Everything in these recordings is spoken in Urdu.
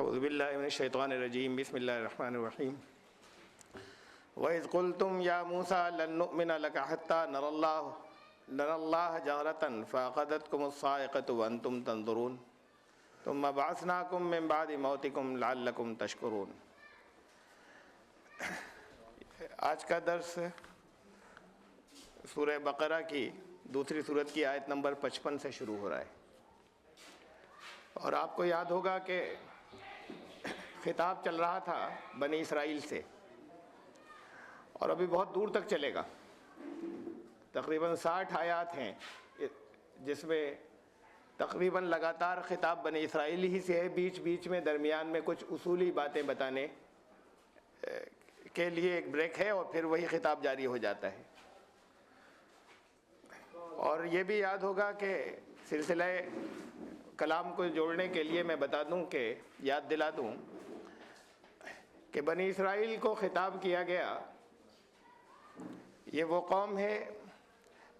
اعوذ باللہ من الشیطان الرجیم بسم اللہ الرحمن الرحیم وَإِذْ قُلْتُمْ يَا مُوسَىٰ لَن نُّؤْمِنَ لَكَ حَتَّىٰ نَرَى اللَّهَ جَهْرَةً فَأَخَذَتْكُمُ الصَّاعِقَةُ وَأَنْتُمْ تَنظُرُونَ ثُمَّ بَعَثْنَاكُم مِّن بَعْدِ مَوْتِكُمْ لَعَلَّكُمْ تَشْكُرُونَ۔ آج کا درس سورہ بقرہ کی دوسری سورت کی آیت نمبر 55 سے شروع ہو رہا ہے، اور آپ کو یاد ہوگا کہ خطاب چل رہا تھا بنی اسرائیل سے، اور ابھی بہت دور تک چلے گا۔ تقریباً 60 آیات ہیں جس میں تقریباً لگاتار خطاب بنی اسرائیل ہی سے ہے، بیچ بیچ میں درمیان میں کچھ اصولی باتیں بتانے کے لیے ایک بریک ہے، اور پھر وہی خطاب جاری ہو جاتا ہے۔ اور یہ بھی یاد ہوگا کہ سلسلہ کلام کو جوڑنے کے لیے میں بتا دوں کہ یاد دلا دوں کہ بنی اسرائیل کو خطاب کیا گیا، یہ وہ قوم ہے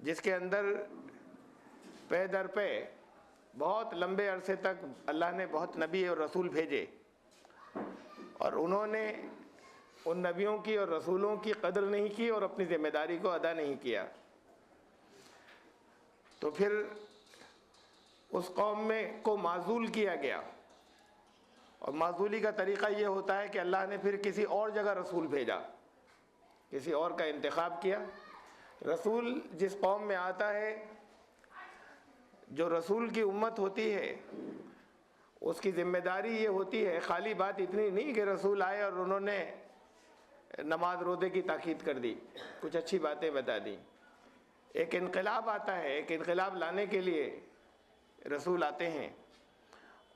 جس کے اندر پے در پے بہت لمبے عرصے تک اللہ نے بہت نبی اور رسول بھیجے، اور انہوں نے ان نبیوں کی اور رسولوں کی قدر نہیں کی اور اپنی ذمہ داری کو ادا نہیں کیا۔ تو پھر اس قوم کو معزول کیا گیا، اور معزولی کا طریقہ یہ ہوتا ہے کہ اللہ نے پھر کسی اور جگہ رسول بھیجا، کسی اور کا انتخاب کیا۔ رسول جس قوم میں آتا ہے، جو رسول کی امت ہوتی ہے، اس کی ذمہ داری یہ ہوتی ہے، خالی بات اتنی نہیں کہ رسول آئے اور انہوں نے نماز روزے کی تاکید کر دی، کچھ اچھی باتیں بتا دیں۔ ایک انقلاب آتا ہے، ایک انقلاب لانے کے لیے رسول آتے ہیں،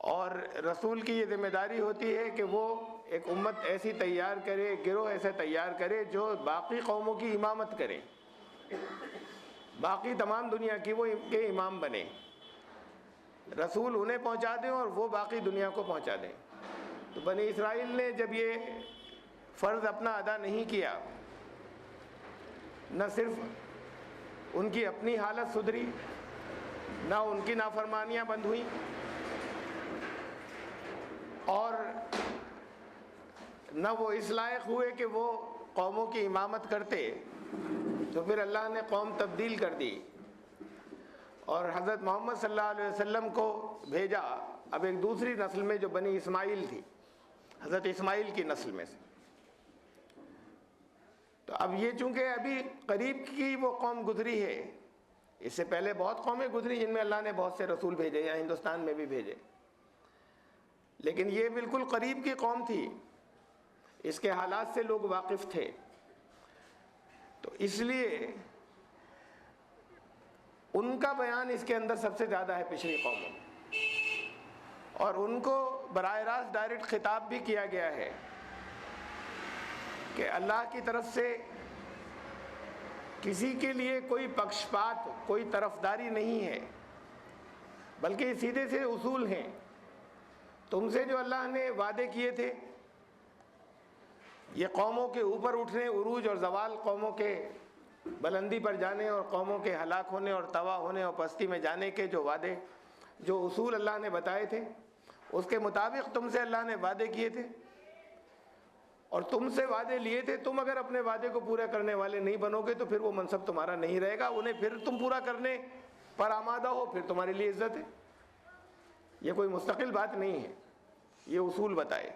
اور رسول کی یہ ذمہ داری ہوتی ہے کہ وہ ایک امت ایسی تیار کرے، گروہ ایسے تیار کرے جو باقی قوموں کی امامت کرے، باقی تمام دنیا کی وہ کے امام بنے۔ رسول انہیں پہنچا دیں اور وہ باقی دنیا کو پہنچا دیں۔ تو بنی اسرائیل نے جب یہ فرض اپنا ادا نہیں کیا، نہ صرف ان کی اپنی حالت سدھری، نہ ان کی نافرمانیاں بند ہوئیں، اور نہ وہ اس لائق ہوئے کہ وہ قوموں کی امامت کرتے، تو پھر اللہ نے قوم تبدیل کر دی اور حضرت محمد صلی اللہ علیہ وسلم کو بھیجا اب ایک دوسری نسل میں جو بنی اسماعیل تھی، حضرت اسماعیل کی نسل میں سے۔ تو اب یہ چونکہ ابھی قریب کی وہ قوم گزری ہے، اس سے پہلے بہت قومیں گزری جن میں اللہ نے بہت سے رسول بھیجے، یا ہندوستان میں بھی بھیجے، لیکن یہ بالکل قریب کی قوم تھی، اس کے حالات سے لوگ واقف تھے۔ تو اس لیے ان کا بیان اس کے اندر سب سے زیادہ ہے پچھلی قوموں میں، اور ان کو براہ راست ڈائریکٹ خطاب بھی کیا گیا ہے کہ اللہ کی طرف سے کسی کے لیے کوئی پکشپات، کوئی طرفداری نہیں ہے، بلکہ یہ سیدھے سے اصول ہیں۔ تم سے جو اللہ نے وعدے کیے تھے، یہ قوموں کے اوپر اٹھنے، عروج اور زوال، قوموں کے بلندی پر جانے اور قوموں کے ہلاک ہونے اور تباہ ہونے اور پستی میں جانے کے جو وعدے، جو اصول اللہ نے بتائے تھے، اس کے مطابق تم سے اللہ نے وعدے کیے تھے، اور تم سے وعدے لیے تھے۔ تم اگر اپنے وعدے کو پورا کرنے والے نہیں بنو گے تو پھر وہ منصب تمہارا نہیں رہے گا، انہیں پھر تم پورا کرنے پر آمادہ ہو، پھر تمہارے لیے عزت ہے۔ یہ کوئی مستقل بات نہیں ہے، یہ اصول بتائے۔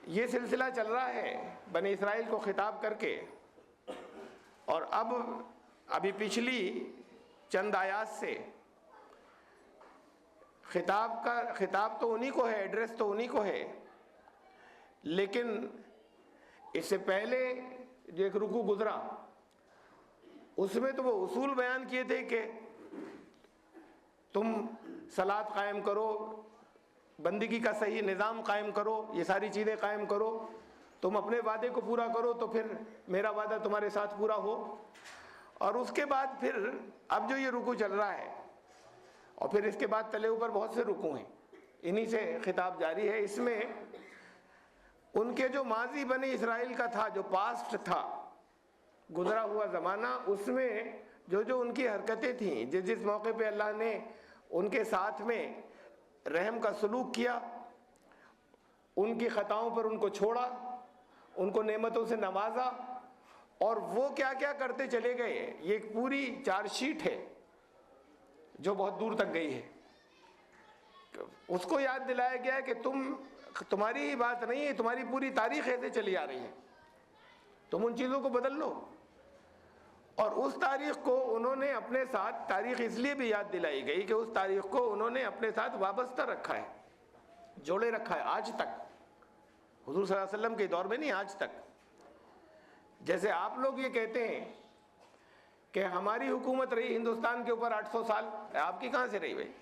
یہ سلسلہ چل رہا ہے بنی اسرائیل کو خطاب کر کے، اور ابھی پچھلی چند آیات سے خطاب تو انہی کو ہے، ایڈریس تو انہی کو ہے، لیکن اس سے پہلے جو ایک رکوع گزرا، اس میں تو وہ اصول بیان کیے تھے کہ تم صلاۃ قائم کرو، بندگی کا صحیح نظام قائم کرو، یہ ساری چیزیں قائم کرو، تم اپنے وعدے کو پورا کرو تو پھر میرا وعدہ تمہارے ساتھ پورا ہو۔ اور اس کے بعد پھر اب جو یہ رکوع چل رہا ہے، اور پھر اس کے بعد تلے اوپر بہت سے رکوع ہیں، انہی سے خطاب جاری ہے۔ اس میں ان کے جو ماضی بنی اسرائیل کا تھا، جو پاسٹ تھا، گزرا ہوا زمانہ، اس میں جو ان کی حرکتیں تھیں، جس موقع پہ اللہ نے ان کے ساتھ میں رحم کا سلوک کیا، ان کی خطاؤں پر ان کو چھوڑا، ان کو نعمتوں سے نوازا، اور وہ کیا کیا کرتے چلے گئے. یہ ایک پوری چارج شیٹ ہے جو بہت دور تک گئی ہے. اس کو یاد دلایا گیا کہ تمہاری ہی بات نہیں ہے، تمہاری پوری تاریخ ایسے چلی آ رہی ہے، تم ان چیزوں کو بدل لو. اور اس تاریخ کو انہوں نے اپنے ساتھ، تاریخ اس لیے بھی یاد دلائی گئی کہ اس تاریخ کو انہوں نے اپنے ساتھ وابستہ رکھا ہے، جوڑے رکھا ہے آج تک. حضور صلی اللہ علیہ وسلم کے دور میں نہیں، آج تک. جیسے آپ لوگ یہ کہتے ہیں کہ ہماری حکومت رہی ہندوستان کے اوپر 800 سال، آپ کی کہاں سے رہی بھائی؟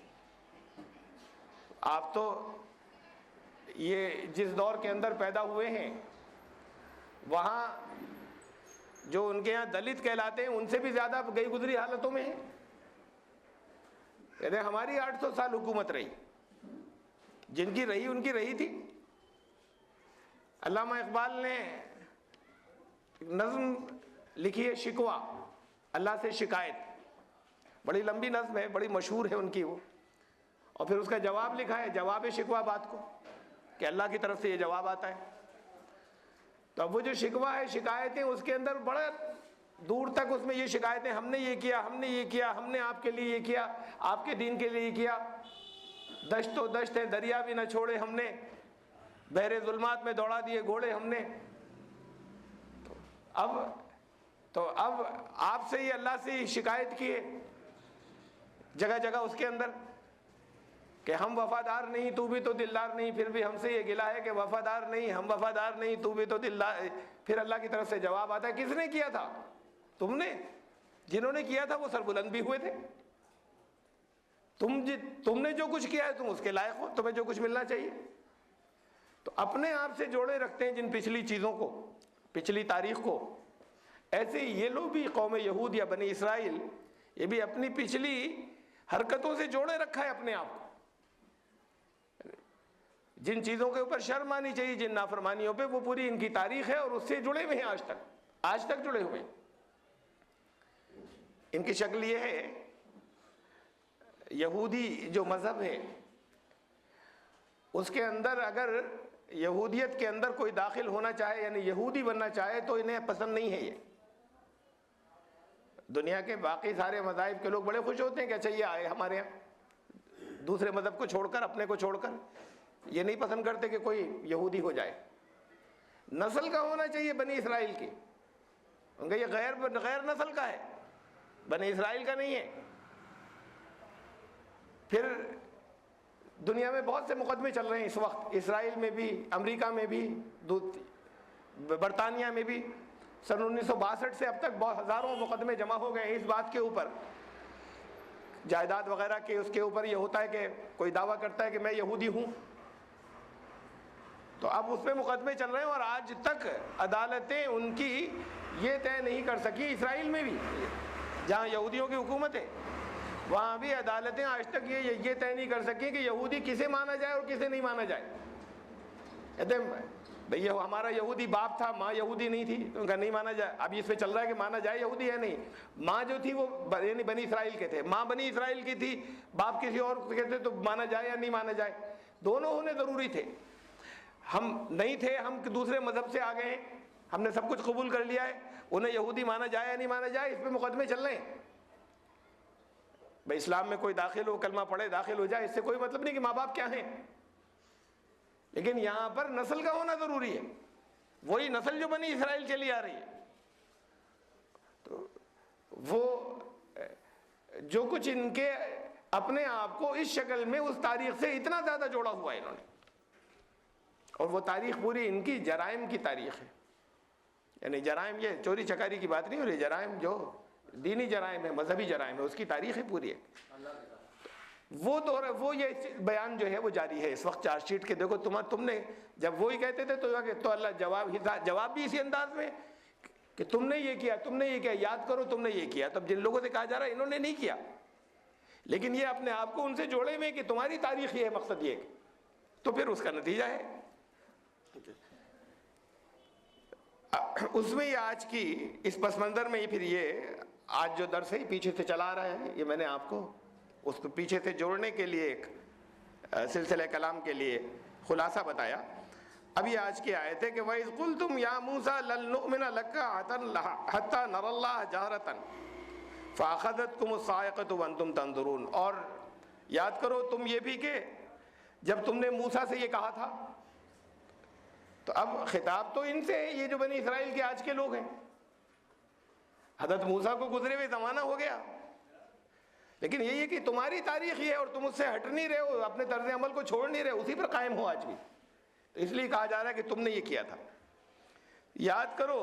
آپ تو یہ جس دور کے اندر پیدا ہوئے ہیں، وہاں جو ان کے یہاں دلت کہلاتے ہیں ان سے بھی زیادہ گئی گزری حالتوں میں ہیں. کہتے ہیں ہماری 800 سال حکومت رہی، جن کی رہی ان کی رہی تھی. علامہ اقبال نے نظم لکھی ہے شکوہ، اللہ سے شکایت، بڑی لمبی نظم ہے، بڑی مشہور ہے ان کی وہ. اور پھر اس کا جواب لکھا ہے، جواب شکوہ بات کو، کہ اللہ کی طرف سے یہ جواب آتا ہے. تو اب وہ جو شکوہ ہے، شکایتیں، اس کے اندر بڑا دور تک اس میں یہ شکایتیں، ہم نے یہ کیا، ہم نے یہ کیا، ہم نے آپ کے لیے یہ کیا، آپ کے دین کے لیے یہ کیا، دشت و دشت ہے دریا بھی نہ چھوڑے ہم نے، بحر ظلمات میں دوڑا دیے گھوڑے ہم نے. اب آپ سے یہ اللہ سے شکایت کی ہے جگہ جگہ اس کے اندر کہ ہم وفادار نہیں، تو بھی تو دلدار نہیں. پھر بھی ہم سے یہ گلہ ہے کہ وفادار نہیں، ہم وفادار نہیں، تو بھی تو دلدار. پھر اللہ کی طرف سے جواب آتا ہے، کس نے کیا تھا؟ تم نے. جنہوں نے کیا تھا وہ سربلند بھی ہوئے تھے. تم نے جو کچھ کیا ہے تم اس کے لائق ہو، تمہیں جو کچھ ملنا چاہیے. تو اپنے آپ سے جوڑے رکھتے ہیں جن پچھلی چیزوں کو، پچھلی تاریخ کو. ایسے ہی یہ لوگ بھی، قوم یہود یا بنی اسرائیل، یہ بھی اپنی پچھلی حرکتوں سے جوڑے رکھا ہے اپنے آپ کو. جن چیزوں کے اوپر شرم آنی چاہیے، جن نافرمانیوں پہ، وہ پوری ان کی تاریخ ہے اور اس سے جڑے ہوئے ہیں آج تک جڑے ہوئے ہیں. ان کی شکل یہ ہے، یہودی جو مذہب ہے اس کے اندر اگر یہودیت کے اندر کوئی داخل ہونا چاہے، یعنی یہودی بننا چاہے، تو انہیں پسند نہیں ہے. یہ دنیا کے باقی سارے مذاہب کے لوگ بڑے خوش ہوتے ہیں کہ اچھا یہ آئے ہمارے یہاں، دوسرے مذہب کو چھوڑ کر، اپنے کو چھوڑ کر. یہ نہیں پسند کرتے کہ کوئی یہودی ہو جائے. نسل کا ہونا چاہیے بنی اسرائیل کی. ان کا یہ غیر نسل کا ہے، بنی اسرائیل کا نہیں ہے. پھر دنیا میں بہت سے مقدمے چل رہے ہیں اس وقت، اسرائیل میں بھی، امریکہ میں بھی، برطانیہ میں بھی. سن 1962 سے اب تک بہت ہزاروں مقدمے جمع ہو گئے ہیں اس بات کے اوپر، جائیداد وغیرہ کے. اس کے اوپر یہ ہوتا ہے کہ کوئی دعویٰ کرتا ہے کہ میں یہودی ہوں، تو اب اس پہ مقدمے چل رہے ہیں. اور آج تک عدالتیں ان کی یہ طے نہیں کر سکی، اسرائیل میں بھی جہاں یہودیوں کی حکومت ہے وہاں بھی عدالتیں آج تک یہ طے نہیں کر سکی کہ یہودی کسے مانا جائے اور کسے نہیں مانا جائے. کہتے ہیں بھئی یہ ہمارا یہودی باپ تھا، ماں یہودی نہیں تھی، تو ان کا نہیں مانا جائے. اب اس پہ چل رہا ہے کہ مانا جائے یہودی ہے نہیں. ماں جو تھی وہ یعنی بنی اسرائیل کے تھے، ماں بنی اسرائیل کی تھی، باپ کسی اور کے تھے، تو مانا جائے یا نہیں مانا جائے. دونوں ہونے ضروری تھے. ہم نہیں تھے، ہم دوسرے مذہب سے آ گئے ہیں، ہم نے سب کچھ قبول کر لیا ہے، انہیں یہودی مانا جائے یا نہیں مانا جائے، اس پہ مقدمے چل رہے ہیں. بھئی اسلام میں کوئی داخل ہو، کلمہ پڑھے، داخل ہو جائے، اس سے کوئی مطلب نہیں کہ ماں باپ کیا ہیں. لیکن یہاں پر نسل کا ہونا ضروری ہے، وہی نسل جو بنی اسرائیل چلی آ رہی ہے. تو وہ جو کچھ ان کے اپنے آپ کو اس شکل میں اس تاریخ سے اتنا زیادہ جوڑا ہوا ہے انہوں نے، اور وہ تاریخ پوری ان کی جرائم کی تاریخ ہے. یعنی جرائم، یہ چوری چکاری کی بات نہیں ہو رہی، جرائم جو دینی جرائم ہے، مذہبی جرائم ہے، اس کی تاریخ ہے پوری ہے. وہ دور، وہ یہ بیان جو ہے وہ جاری ہے اس وقت چارج شیٹ کے. دیکھو تم نے جب وہی کہتے تھے تو اللہ جواب بھی اسی انداز میں کہ تم نے یہ کیا، تم نے یہ کیا، یاد کرو تم نے یہ کیا. تب جن لوگوں سے کہا جا رہا ہے انہوں نے نہیں کیا، لیکن یہ اپنے آپ کو ان سے جوڑے ہوئے کہ تمہاری تاریخ یہ ہے، مقصد یہ ہے. تو پھر اس کا نتیجہ ہے اس میں یہ آج کی اس پس منظر میں پھر یہ آج جو درس ہے پیچھے سے چلا آ رہا ہے، یہ میں نے آپ کو اس کو پیچھے سے جوڑنے کے لیے ایک سلسلہ کلام کے لیے خلاصہ بتایا. اب یہ آج کی آیت ہے کہ وَإِذْ قُلْتُمْ يَا مُوسَىٰ لَن نُؤْمِنَ لَكَ حَتَّىٰ نَرَى اللَّهَ جَهْرَةً فَأَخَذَتْكُمُ الصَّاعِقَةُ وَأَنْتُمْ تَنظُرُونَ. اور یاد کرو تم یہ بھی کہ جب تم نے موسیٰ سے یہ کہا تھا، تو اب خطاب تو ان سے ہے، یہ جو بنی اسرائیل کے آج کے لوگ ہیں. حضرت موسیٰ کو گزرے ہوئے زمانہ ہو گیا، لیکن یہی ہے کہ تمہاری تاریخ یہ ہے اور تم اس سے ہٹ نہیں رہے ہو، اپنے طرز عمل کو چھوڑ نہیں رہے، اسی پر قائم ہو آج بھی. تو اس لیے کہا جا رہا ہے کہ تم نے یہ کیا تھا. یاد کرو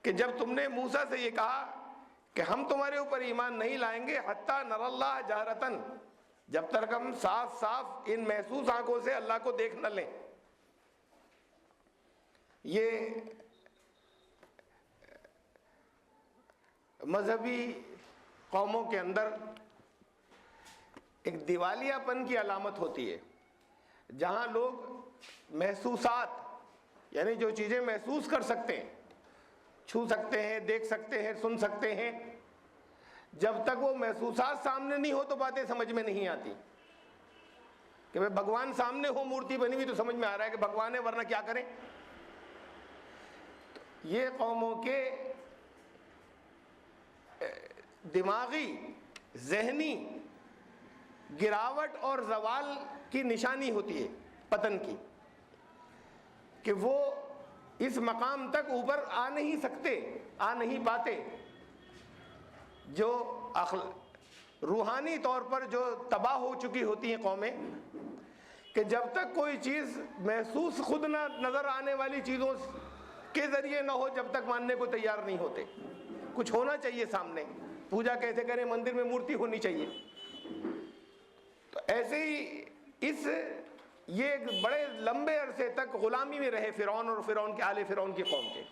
کہ جب تم نے موسیٰ سے یہ کہا کہ ہم تمہارے اوپر ایمان نہیں لائیں گے حتیٰ نر اللہ جہرتن، جب تک ہم صاف صاف ان محسوس آنکھوں سے اللہ کو دیکھ نہ لیں. یہ مذہبی قوموں کے اندر ایک دیوالیہ پن کی علامت ہوتی ہے، جہاں لوگ محسوسات یعنی جو چیزیں محسوس کر سکتے ہیں، چھو سکتے ہیں، دیکھ سکتے ہیں، سن سکتے ہیں، جب تک وہ محسوسات سامنے نہیں ہو تو باتیں سمجھ میں نہیں آتی. کہ بھئی بھگوان سامنے ہو، مورتی بنی ہوئی، تو سمجھ میں آ رہا ہے کہ بھگوان ہے، ورنہ کیا کریں. یہ قوموں کے دماغی ذہنی گراوٹ اور زوال کی نشانی ہوتی ہے، پتن کی، کہ وہ اس مقام تک اوپر آ نہیں سکتے، آ نہیں پاتے. جو روحانی طور پر جو تباہ ہو چکی ہوتی ہیں قومیں، کہ جب تک کوئی چیز محسوس خود نہ نظر آنے والی چیزوں کے ذریعے نہ ہو، جب تک ماننے کو تیار نہیں ہوتے. کچھ ہونا چاہیے سامنے. پوجا کیسے کریں؟ مندر میں مورتی ہونی چاہیے. تو ایسے ہی یہ ایک بڑے لمبے عرصے تک غلامی میں رہے فرعون اور فرعون کے آل فرعون کی قوم کے.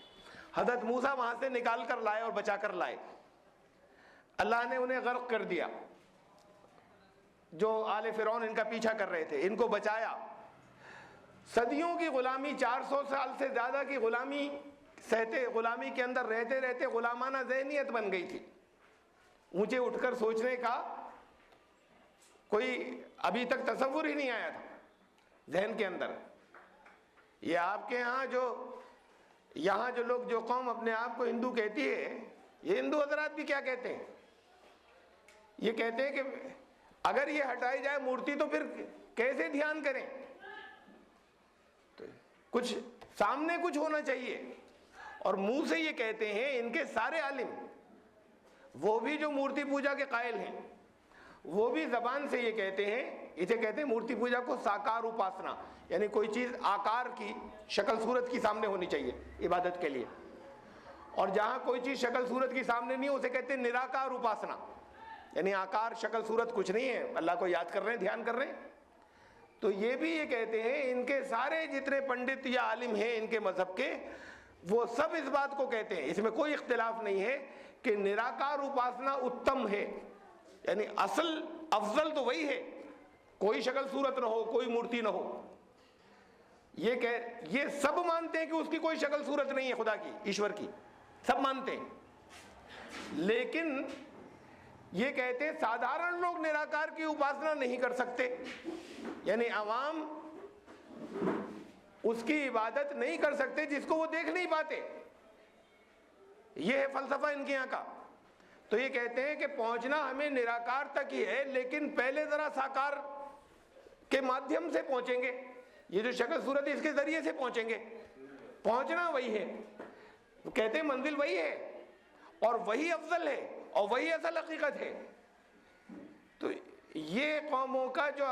حضرت موسیٰ وہاں سے نکال کر لائے اور بچا کر لائے. اللہ نے انہیں غرق کر دیا، جو آل فرعون ان کا پیچھا کر رہے تھے، ان کو بچایا. صدیوں کی غلامی، 400 سال سے زیادہ کی غلامی سہتے، غلامی کے اندر رہتے رہتے غلامانہ ذہنیت بن گئی تھی. اونچے اٹھ کر سوچنے کا کوئی ابھی تک تصور ہی نہیں آیا تھا ذہن کے اندر. یہ آپ کے ہاں یہاں جو لوگ، جو قوم اپنے آپ کو ہندو کہتی ہے، یہ ہندو حضرات بھی کیا کہتے ہیں؟ یہ کہتے ہیں کہ اگر یہ ہٹائی جائے مورتی تو پھر کیسے دھیان کریں؟ تو کچھ سامنے کچھ ہونا چاہیے. اور منہ سے یہ کہتے ہیں ان کے سارے عالم، وہ بھی جو مورتی پوجا کے قائل ہیں، وہ بھی زبان سے یہ کہتے ہیں، اسے کہتے ہیں مورتی پوجا کو ساکار اپاسنا، یعنی کوئی چیز آکار کی، شکل صورت کی سامنے ہونی چاہیے عبادت کے لیے. اور جہاں کوئی چیز شکل صورت کی سامنے نہیں ہو، اسے کہتے ہیں نراکار اپاسنا، یعنی آکار شکل صورت کچھ نہیں ہے، اللہ کو یاد کر رہے ہیں، دھیان کر رہے ہیں. تو یہ بھی یہ کہتے ہیں، ان کے سارے جتنے پنڈت یا عالم ہیں ان کے مذہب کے، وہ سب اس بات کو کہتے ہیں، اس میں کوئی اختلاف نہیں ہے کہ نراکار اپاسنا اتم ہے، یعنی اصل افضل تو وہی ہے، کوئی شکل صورت نہ ہو، کوئی مورتی نہ ہو. یہ سب مانتے ہیں کہ اس کی کوئی شکل صورت نہیں ہے، خدا کی، ایشور کی، سب مانتے ہیں. لیکن یہ کہتے ہیں سادھارن لوگ نراکار کی اپاسنا نہیں کر سکتے، یعنی عوام اس کی عبادت نہیں کر سکتے جس کو وہ دیکھ نہیں پاتے. یہ ہے فلسفہ ان کے یہاں کا. تو یہ کہتے ہیں کہ پہنچنا ہمیں نراکار تک ہی ہے، لیکن پہلے ذرا ساکار کے مادھیم سے پہنچیں گے. یہ جو شکل صورت ہے اس کے ذریعے سے پہنچیں گے، پہنچنا وہی ہے. وہ کہتے ہیں منزل وہی ہے اور وہی افضل ہے اور وہی اصل حقیقت ہے. تو یہ قوموں کا جو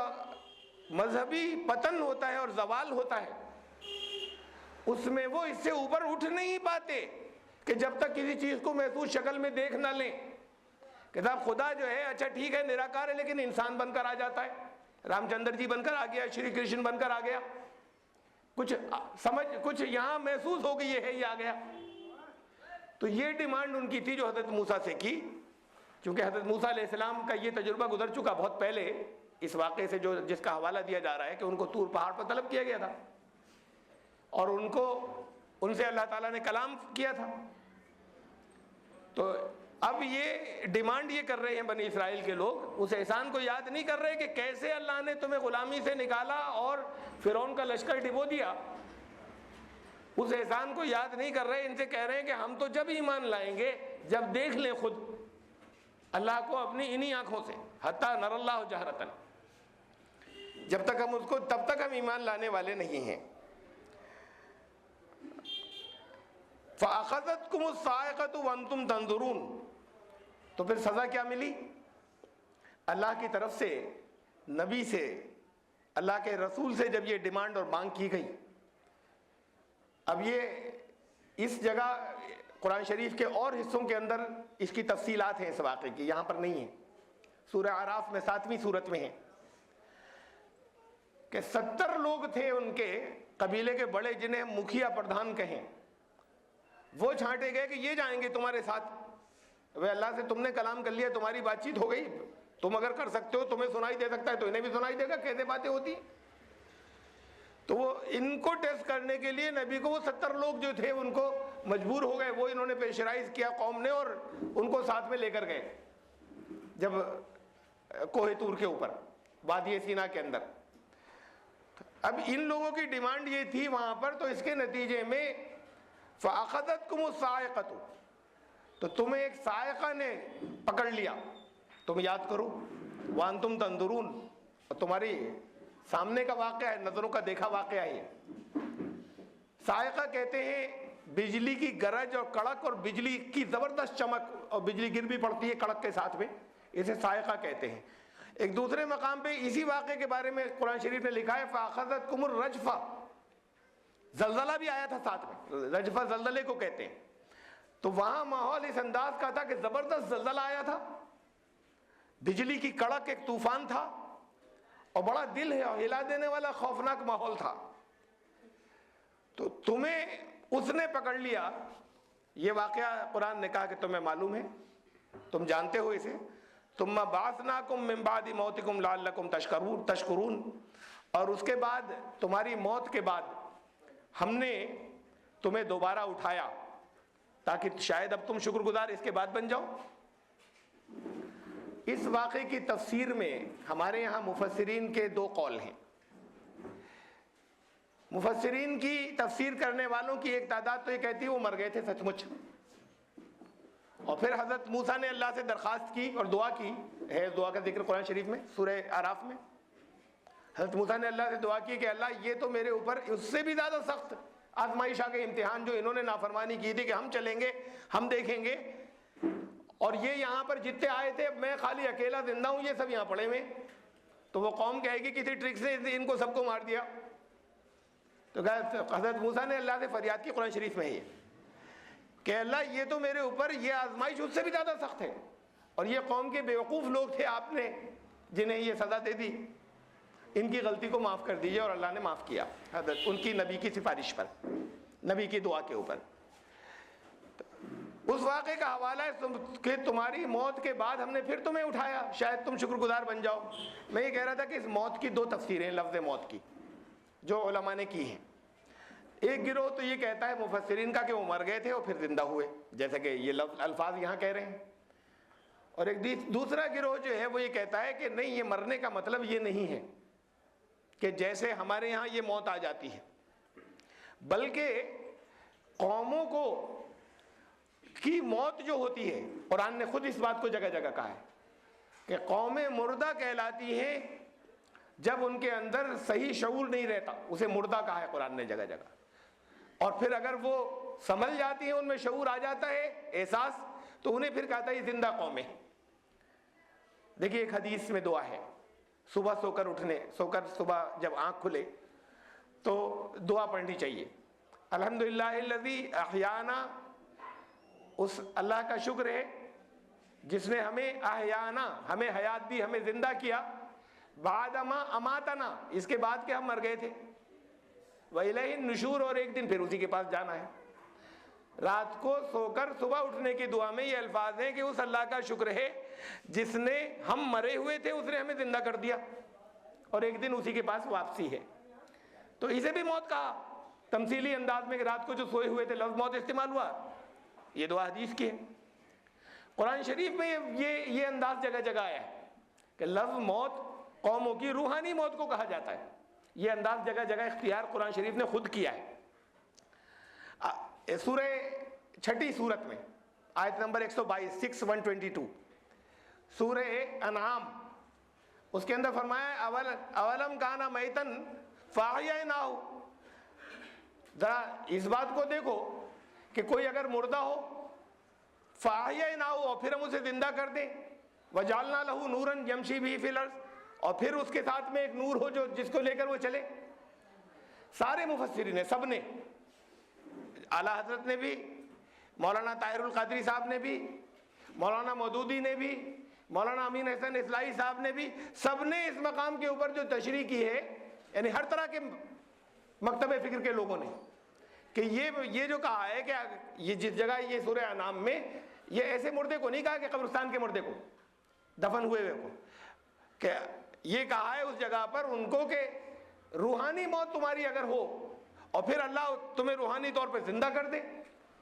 مذہبی پتن ہوتا ہے اور زوال ہوتا ہے، اس میں وہ اس سے اوپر اٹھ نہیں پاتے کہ جب تک کسی چیز کو محسوس شکل میں دیکھ نہ لیں. کہ صاحب خدا جو ہے اچھا ٹھیک ہے نراکار ہے، لیکن انسان بن کر آ جاتا ہے، رام چندر جی بن کر آ گیا، شری کرشن بن کر آ گیا، کچھ یہاں محسوس ہو گئی ہے، یہ آ گیا. تو یہ ڈیمانڈ ان کی تھی جو حضرت موسیٰ سے کی. چونکہ حضرت موسیٰ علیہ السلام کا یہ تجربہ گزر چکا بہت پہلے، اس واقعے سے جس کا حوالہ دیا جا رہا ہے کہ ان کو طور پہاڑ پر طلب کیا گیا تھا اور ان سے اللہ تعالیٰ نے کلام کیا تھا. تو اب یہ ڈیمانڈ یہ کر رہے ہیں بنی اسرائیل کے لوگ، اس احسان کو یاد نہیں کر رہے کہ کیسے اللہ نے تمہیں غلامی سے نکالا اور فرعون کا لشکر ڈبو دیا، اس احسان کو یاد نہیں کر رہے۔ ان سے کہہ رہے ہیں کہ ہم تو جب ایمان لائیں گے جب دیکھ لیں خود اللہ کو اپنی انہی آنکھوں سے، حتی نر اللہ جہرتن، جب تک ہم اس کو، تب تک ہم ایمان لانے والے نہیں ہیں۔ فَأَخَذَتْكُمُ الصَّاعِقَةُ وَأَنْتُمْ تَنظُرُونَ، تو پھر سزا کیا ملی؟ اللہ کی طرف سے، نبی سے، اللہ کے رسول سے جب یہ ڈیمانڈ اور مانگ کی گئی۔ اب یہ اس جگہ قرآن شریف کے اور حصوں کے اندر اس کی تفصیلات ہیں اس واقعے کی، یہاں پر نہیں ہیں۔ سورہ اعراف میں 7ویں سورت میں ہے کہ 70 لوگ تھے ان کے قبیلے کے بڑے، جنہیں مکھیا پردھان کہیں، وہ چھانٹے گئے کہ یہ جائیں گے تمہارے ساتھ۔ وہ اللہ سے تم نے کلام کر لیا، تمہاری بات چیت ہو گئی، تم اگر کر سکتے ہو، تمہیں سنائی دے سکتا ہے تو انہیں بھی سنائی دے گا، کیسے باتیں ہوتی ہیں؟ تو وہ ان کو ٹیسٹ کرنے کے لیے نبی کو وہ 70 لوگ جو تھے ان کو مجبور ہو گئے، وہ انہوں نے پریشرائز کیا قوم نے، اور ان کو ساتھ میں لے کر گئے جب کوہ طور کے اوپر وادی سینا کے اندر۔ اب ان لوگوں کی ڈیمانڈ یہ تھی وہاں پر، تو اس کے نتیجے میں فَأَخَذَتْكُمُ الصَّاعِقَةُ، تو تمہیں ایک صاعقہ نے پکڑ لیا، تم یاد کرو، وَأَنْتُمْ تَنْظُرُونَ، اور تمہاری سامنے کا واقعہ ہے، نظروں کا دیکھا واقعہ ہے۔ صاعقہ کہتے ہیں بجلی کی گرج اور کڑک، اور بجلی کی زبردست چمک، اور بجلی گر بھی پڑتی ہے کڑک کے ساتھ میں، اسے صاعقہ کہتے ہیں۔ ایک دوسرے مقام پہ اسی واقعے کے بارے میں قرآن شریف نے لکھا ہے فَأَخَذَتْكُمُ الرَّجْفَةُ، زلزلہ بھی آیا تھا ساتھ میں، رجفہ زلزلے کو کہتے ہیں۔ تو وہاں ماحول اس انداز کا تھا کہ زبردست زلزلہ آیا تھا، بجلی کی کڑک، ایک طوفان تھا، اور بڑا دل ہے اور ہلا دینے والا خوفناک ماحول تھا۔ تو تمہیں اس نے پکڑ لیا، یہ واقعہ قرآن نے کہا کہ تمہیں معلوم ہے، تم جانتے ہو اسے۔ ثُمَّ بَعَثْنَاكُم مِّن بَعْدِ مَوْتِكُمْ لَعَلَّكُمْ تَشْكُرُونَ، اور اس کے بعد، تمہاری موت کے بعد، ہم نے تمہیں دوبارہ اٹھایا تاکہ شاید اب تم شکر گزار اس کے بعد بن جاؤ۔ اس واقعے کی تفسیر میں ہمارے یہاں مفسرین کے 2 قول ہیں۔ مفسرین کی تفسیر کرنے والوں کی ایک تعداد تو یہ کہتی ہے وہ مر گئے تھے سچ مچ، اور پھر حضرت موسیٰ نے اللہ سے درخواست کی اور دعا کی ہے، دعا کا ذکر قرآن شریف میں سورہ اعراف میں، حضرت موسیٰ نے اللہ سے دعا کی کہ اللہ یہ تو میرے اوپر اس سے بھی زیادہ سخت آزمائش آ گئی، امتحان جو انہوں نے نافرمانی کی تھی کہ ہم چلیں گے، ہم دیکھیں گے، اور یہ یہاں پر جتنے آئے تھے میں خالی اکیلا زندہ ہوں، یہ سب یہاں پڑے ہوئے، تو وہ قوم کہے گی کسی ٹرک سے ان کو سب کو مار دیا۔ تو حضرت موسیٰ نے اللہ سے فریاد کی، قرآن شریف میں ہے یہ کہ اللہ یہ تو میرے اوپر یہ آزمائش اس سے بھی زیادہ سخت ہے، اور یہ قوم کے بیوقوف لوگ تھے آپ نے جنہیں یہ سزا دے دی، ان کی غلطی کو معاف کر دیجئے، اور اللہ نے معاف کیا حضرت ان کی نبی کی سفارش پر، نبی کی دعا کے اوپر۔ اس واقعے کا حوالہ ہے کہ تمہاری موت کے بعد ہم نے پھر تمہیں اٹھایا، شاید تم شکر گزار بن جاؤ۔ میں یہ کہہ رہا تھا کہ اس موت کی 2 تفسیریں ہیں لفظ موت کی جو علماء نے کی ہیں۔ ایک گروہ تو یہ کہتا ہے مفسرین کا کہ وہ مر گئے تھے اور پھر زندہ ہوئے، جیسے کہ یہ الفاظ یہاں کہہ رہے ہیں، اور ایک دوسرا گروہ جو ہے وہ یہ کہتا ہے کہ نہیں، یہ مرنے کا مطلب یہ نہیں ہے کہ جیسے ہمارے یہاں یہ موت آ جاتی ہے، بلکہ قوموں کو کی موت جو ہوتی ہے، قرآن نے خود اس بات کو جگہ جگہ کہا ہے کہ قومیں مردہ کہلاتی ہیں جب ان کے اندر صحیح شعور نہیں رہتا، اسے مردہ کہا ہے قرآن نے جگہ جگہ، اور پھر اگر وہ سنبھل جاتی ہیں، ان میں شعور آ جاتا ہے، احساس، تو انہیں پھر کہتا ہے یہ زندہ قومیں۔ دیکھیے ایک حدیث میں دعا ہے، صبح سو کر صبح جب آنکھ کھلے تو دعا پڑھنی چاہیے، الحمدللہ الذی احیانا، اس اللہ کا شکر ہے جس نے ہمیں احیانا، ہمیں حیات دی، ہمیں زندہ کیا، بعد ما اماتنا، اس کے بعد کہ ہم مر گئے تھے، وَإِلَيْهِ النُّشُورُ، اور ایک دن پھر اسی کے پاس جانا ہے۔ رات کو سو کر صبح اٹھنے کی دعا میں یہ الفاظ ہیں کہ اس اللہ کا شکر ہے جس نے، ہم مرے ہوئے تھے اس نے ہمیں زندہ کر دیا، اور ایک دن اسی کے پاس واپسی ہے۔ تو اسے بھی موت کہا تمثیلی انداز میں کہ رات کو جو سوئے ہوئے تھے، لفظ موت استعمال ہوا، یہ دعا حدیث کی ہے۔ قرآن شریف میں یہ انداز جگہ جگہ آیا ہے کہ لفظ موت قوموں کی روحانی موت کو کہا جاتا ہے. یہ انداز جگہ جگہ اختیار قرآن شریف نے خود کیا ہے. سورہ چھٹی سورت میں آیت نمبر 122 6122 سورہ انعام، اس کے اندر فرمایا اولم کانا میتن فاحییناہ. ذرا اس بات کو دیکھو کہ کوئی اگر مردہ ہو فاحییناہ، اور پھر ہم اسے زندہ کر دیں، وجعلنا لہ نورا یمشی بہ فی الارض، اور پھر اس کے ساتھ میں ایک نور ہو جو جس کو لے کر وہ چلے. سارے مفسرین نے، سب نے، اعلیٰ حضرت نے بھی، مولانا طاہر القادری صاحب نے بھی، مولانا مودودی نے بھی، مولانا امین احسن اصلاحی صاحب نے بھی، سب نے اس مقام کے اوپر جو تشریح کی ہے، یعنی ہر طرح کے مکتب فکر کے لوگوں نے، کہ یہ جو کہا ہے کہ یہ جس جگہ یہ سورہ انعام میں یہ ایسے مردے کو نہیں کہا کہ قبرستان کے مردے کو، دفن ہوئے کو، کہ یہ کہا ہے اس جگہ پر ان کو کہ روحانی موت تمہاری اگر ہو اور پھر اللہ تمہیں روحانی طور پہ زندہ کر دے،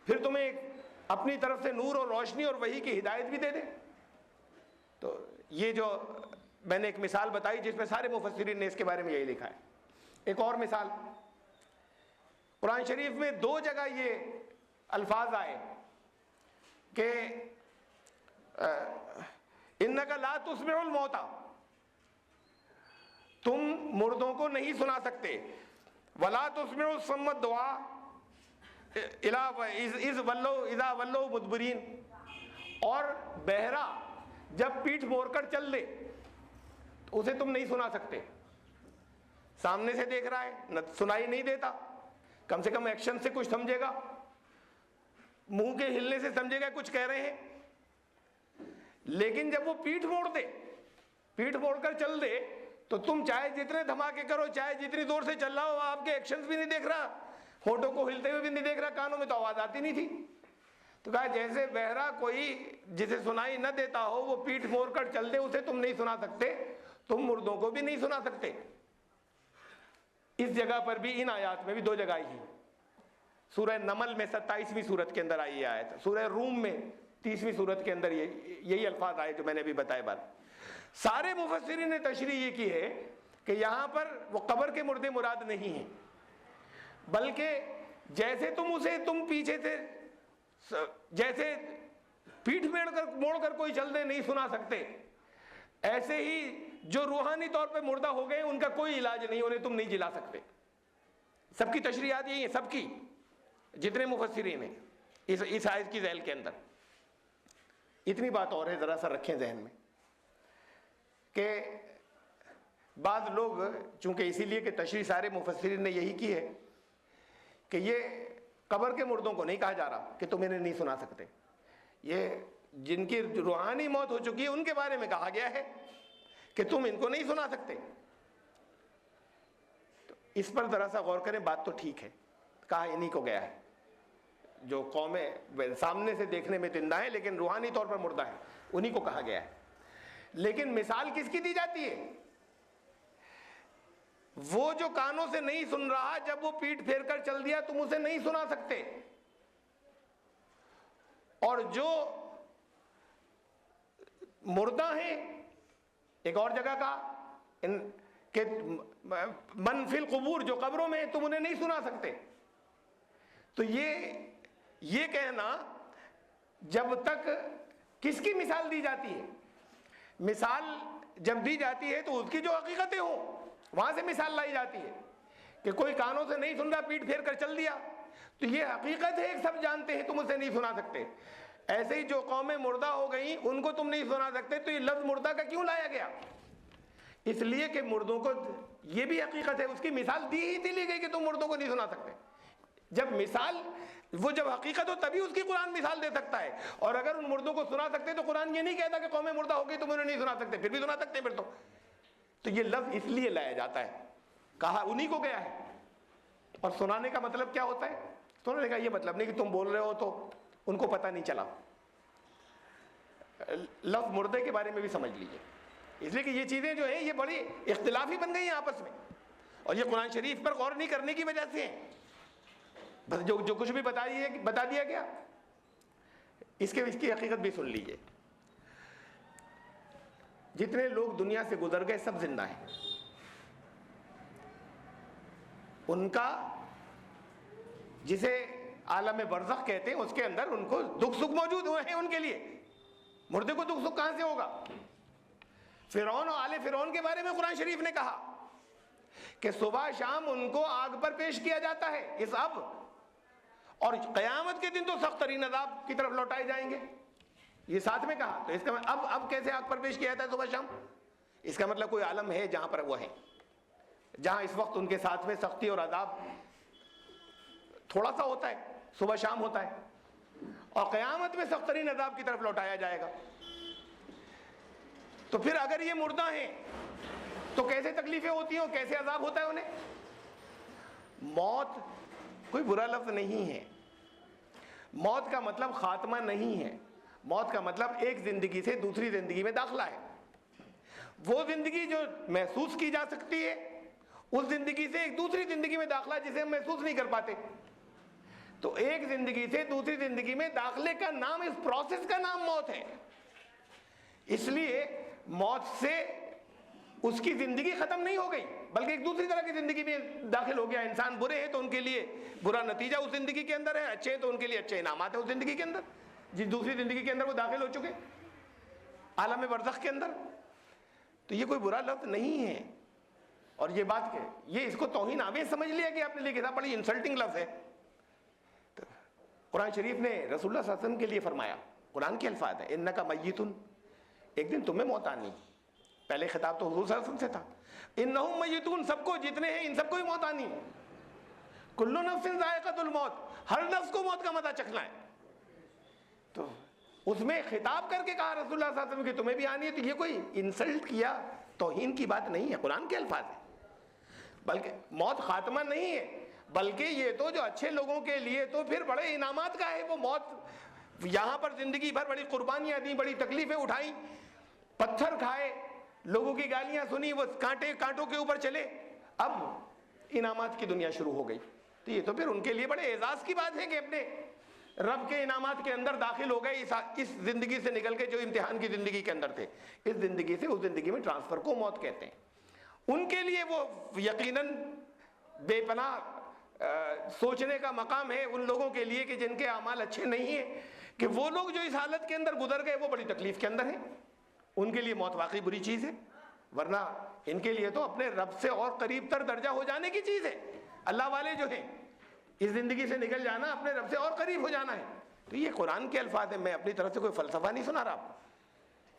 پھر تمہیں اپنی طرف سے نور اور روشنی اور وحی کی ہدایت بھی دے دے. تو یہ جو میں نے ایک مثال بتائی جس میں سارے مفسرین نے اس کے بارے میں یہی لکھا ہے. ایک اور مثال، قرآن شریف میں 2 جگہ یہ الفاظ آئے کہ انک لا تسمع الموتى، تم مردوں کو نہیں سنا سکتے، ولا تسمع الصم الدعاء اذا ولوا مدبرین، اور بہرا جب پیٹھ موڑ کر چل دے تو اسے تم نہیں سنا سکتے. سامنے سے دیکھ رہا ہے، نہ سنائی نہیں دیتا، کم سے کم ایکشن سے کچھ سمجھے گا، منہ کے ہلنے سے سمجھے گا کچھ کہہ رہے ہیں، لیکن جب وہ پیٹھ موڑ کر چل دے تو تم چاہے جتنے دھماکے کرو، چاہے جتنی زور سے چل رہا ہو، آپ کے ایکشنز بھی نہیں دیکھ رہا، ہونٹوں کو ہلتے ہوئے بھی نہیں دیکھ رہا، کانوں میں تو آواز آتی نہیں تھی. تو کہا جیسے بہرا کوئی جسے سنائی نہ دیتا ہو وہ پیٹھ موڑ کر چل دے، اسے تم نہیں سنا سکتے، تم مردوں کو بھی نہیں سنا سکتے. اس جگہ پر بھی، ان آیات میں بھی 2 جگہ آئی ہیں. سورہ نمل میں 27ویں سورت کے اندر آئی آیت، سورہ روم میں 30ویں سورت کے اندر یہی الفاظ آئے جو میں نے بھی بتائے بات. سارے مفسرین نے تشریح یہ کی ہے کہ یہاں پر وہ قبر کے مردے مراد نہیں ہیں، بلکہ جیسے تم پیچھے سے جیسے پیٹھ موڑ کر کوئی چل دے نہیں سنا سکتے، ایسے ہی جو روحانی طور پہ مردہ ہو گئے ان کا کوئی علاج نہیں، انہیں تم نہیں جلا سکتے. سب کی تشریحات یہی ہیں، سب کی، جتنے مفسرین ہیں اس آیت کی ذیل کے اندر. اتنی بات اور ہے، ذرا سا رکھیں ذہن میں کہ بعض لوگ، چونکہ اسی لیے کہ تشریح سارے مفسرین نے یہی کی ہے کہ یہ قبر کے مردوں کو نہیں کہا جا رہا کہ تم انہیں نہیں سنا سکتے، یہ جن کی روحانی موت ہو چکی ہے ان کے بارے میں کہا گیا ہے کہ تم ان کو نہیں سنا سکتے. تو اس پر ذرا سا غور کریں، بات تو ٹھیک ہے، کہا انہی کو گیا ہے جو قومیں سامنے سے دیکھنے میں زندہ ہیں لیکن روحانی طور پر مردہ ہیں، انہی کو کہا گیا ہے. لیکن مثال کس کی دی جاتی ہے؟ وہ جو کانوں سے نہیں سن رہا، جب وہ پیٹھ پھیر کر چل دیا تم اسے نہیں سنا سکتے. اور جو مردہ ہیں، ایک اور جگہ کا کہ من فی القبور، جو قبروں میں تم انہیں نہیں سنا سکتے. تو یہ کہنا، جب تک کس کی مثال دی جاتی ہے؟ مثال جب دی جاتی ہے تو اس کی جو حقیقتیں ہوں وہاں سے مثال لائی جاتی ہے. کہ کوئی کانوں سے نہیں سن رہا، پیٹھ پھیر کر چل دیا، تو یہ حقیقت ہے، سب جانتے ہیں، تم اسے نہیں سنا سکتے. ایسے ہی جو قومیں مردہ ہو گئیں ان کو تم نہیں سنا سکتے. تو یہ لفظ مردہ کا کیوں لایا گیا؟ اس لیے کہ مردوں کو یہ بھی حقیقت ہے، اس کی مثال دی ہی لی گئی کہ تم مردوں کو نہیں سنا سکتے. جب مثال، وہ جب حقیقت ہو تبھی اس کی قرآن مثال دے سکتا ہے. اور اگر ان مردوں کو سنا سکتے تو قرآن یہ نہیں کہتا کہ قومیں مردہ ہو گئی تم انہیں نہیں سنا سکتے، پھر بھی سنا سکتے پھر تو یہ لفظ اس لیے لایا جاتا ہے، کہا انہی کو گیا ہے. اور سنانے کا مطلب کیا ہوتا ہے؟ سنانے کا یہ مطلب نہیں کہ تم بول رہے ہو تو ان کو پتہ نہیں چلا. لفظ مردے کے بارے میں بھی سمجھ لیجئے، اس لیے کہ یہ چیزیں جو ہیں یہ بڑی اختلافی بن گئی ہیں آپس میں، اور یہ قرآن شریف پر غور نہیں کرنے کی وجہ سے ہیں. بس جو کچھ بھی بتا دیا گیا. اس کی حقیقت بھی سن لیجئے. جتنے لوگ دنیا سے گزر گئے سب زندہ ہیں. ان کا جسے عالم برزخ کہتے ہیں اس کے اندر ان کو دکھ سکھ موجود ہوئے ہیں. ان کے لیے مردے کو دکھ سکھ کہاں سے ہوگا؟ فرعون اور آل فرعون کے بارے میں قرآن شریف نے کہا کہ صبح شام ان کو آگ پر پیش کیا جاتا ہے اس اب، اور قیامت کے دن تو سخت ترین عذاب کی طرف لوٹائے جائیں گے. یہ ساتھ میں کہا. تو اس کا اب کیسے آگ پر پیش کیا جاتا ہے صبح شام؟ اس کا مطلب کوئی عالم ہے جہاں پر وہ ہیں، جہاں اس وقت ان کے ساتھ میں سختی اور عذاب تھوڑا سا ہوتا ہے، صبح شام ہوتا ہے، اور قیامت میں سخت ترین عذاب کی طرف لوٹایا جائے گا. تو پھر اگر یہ مردہ ہیں تو کیسے تکلیفیں ہوتی ہیں اور کیسے عذاب ہوتا ہے انہیں؟ موت کوئی برا لفظ نہیں ہے. موت کا مطلب خاتمہ نہیں ہے. موت کا مطلب ایک زندگی سے دوسری زندگی میں داخلہ ہے. وہ زندگی جو محسوس کی جا سکتی ہے، اس زندگی سے ایک دوسری زندگی میں داخلہ جسے ہم محسوس نہیں کر پاتے. تو ایک زندگی سے دوسری زندگی میں داخلے کا نام، اس پروسیس کا نام موت ہے. اس لیے موت سے اس کی زندگی ختم نہیں ہو گئی، بلکہ ایک دوسری طرح کی زندگی میں داخل ہو گیا. انسان برے ہیں تو ان کے لیے برا نتیجہ اس زندگی کے اندر ہے، اچھے ہیں تو ان کے لیے اچھے انعامات ہیں اس زندگی کے اندر، جس دوسری زندگی کے اندر وہ داخل ہو چکے عالم برزخ کے اندر. تو یہ کوئی برا لفظ نہیں ہے. اور یہ بات کہ یہ اس کو توہین آمیز سمجھ لیا کہ آپ نے لکھا، بڑی انسلٹنگ لفظ ہے. تو قرآن شریف نے رسول اللہ صلی اللہ علیہ وسلم کے لیے فرمایا، قرآن کے الفاظ ہیں، انک میتن، ایک دن تمہیں موت آنی. پہلے خطاب تو حضور صلی اللہ علیہ وسلم سے تھا. انہم میتون، سب کو جتنے ہیں ان سب کو ہی موت آنی. کل نفس ذائقۃ الموت، ہر نفس کو موت کا مزہ چکھنا ہے. تو اس میں خطاب کر کے کہا رسول اللہ صلی اللہ علیہ وسلم کہ تمہیں بھی آنی ہے. تو یہ کوئی انسلٹ کیا، توہین کی بات نہیں ہے، قرآن کے الفاظ ہیں. بلکہ موت خاتمہ نہیں ہے، بلکہ یہ تو جو اچھے لوگوں کے لیے تو پھر بڑے انعامات کا ہے. وہ موت یہاں پر زندگی بھر بڑی قربانیاں دیں، بڑی تکلیفیں اٹھائیں، پتھر کھائے، لوگوں کی گالیاں سنی، وہ کانٹوں کے اوپر چلے، اب انعامات کی دنیا شروع ہو گئی. تو یہ تو پھر ان کے لیے بڑے اعزاز کی بات ہے کہ اپنے رب کے انعامات کے اندر داخل ہو گئے. اس زندگی سے نکل کے جو امتحان کی زندگی کے اندر تھے، اس زندگی سے اس زندگی میں ٹرانسفر کو موت کہتے ہیں. ان کے لیے وہ یقیناً بے پناہ سوچنے کا مقام ہے ان لوگوں کے لیے کہ جن کے اعمال اچھے نہیں ہیں، کہ وہ لوگ جو اس حالت کے اندر گزر گئے وہ بڑی تکلیف کے اندر ہیں. ان کے لیے موت واقعی بری چیز ہے، ورنہ ان کے لیے تو اپنے رب سے اور قریب تر درجہ ہو جانے کی چیز ہے. اللہ والے جو ہیں، اس زندگی سے نکل جانا، اپنے رب سے اور قریب ہو جانا ہے. تو یہ قرآن کے الفاظ ہیں. میں اپنی طرف سے کوئی فلسفہ نہیں سنا رہا آپ کو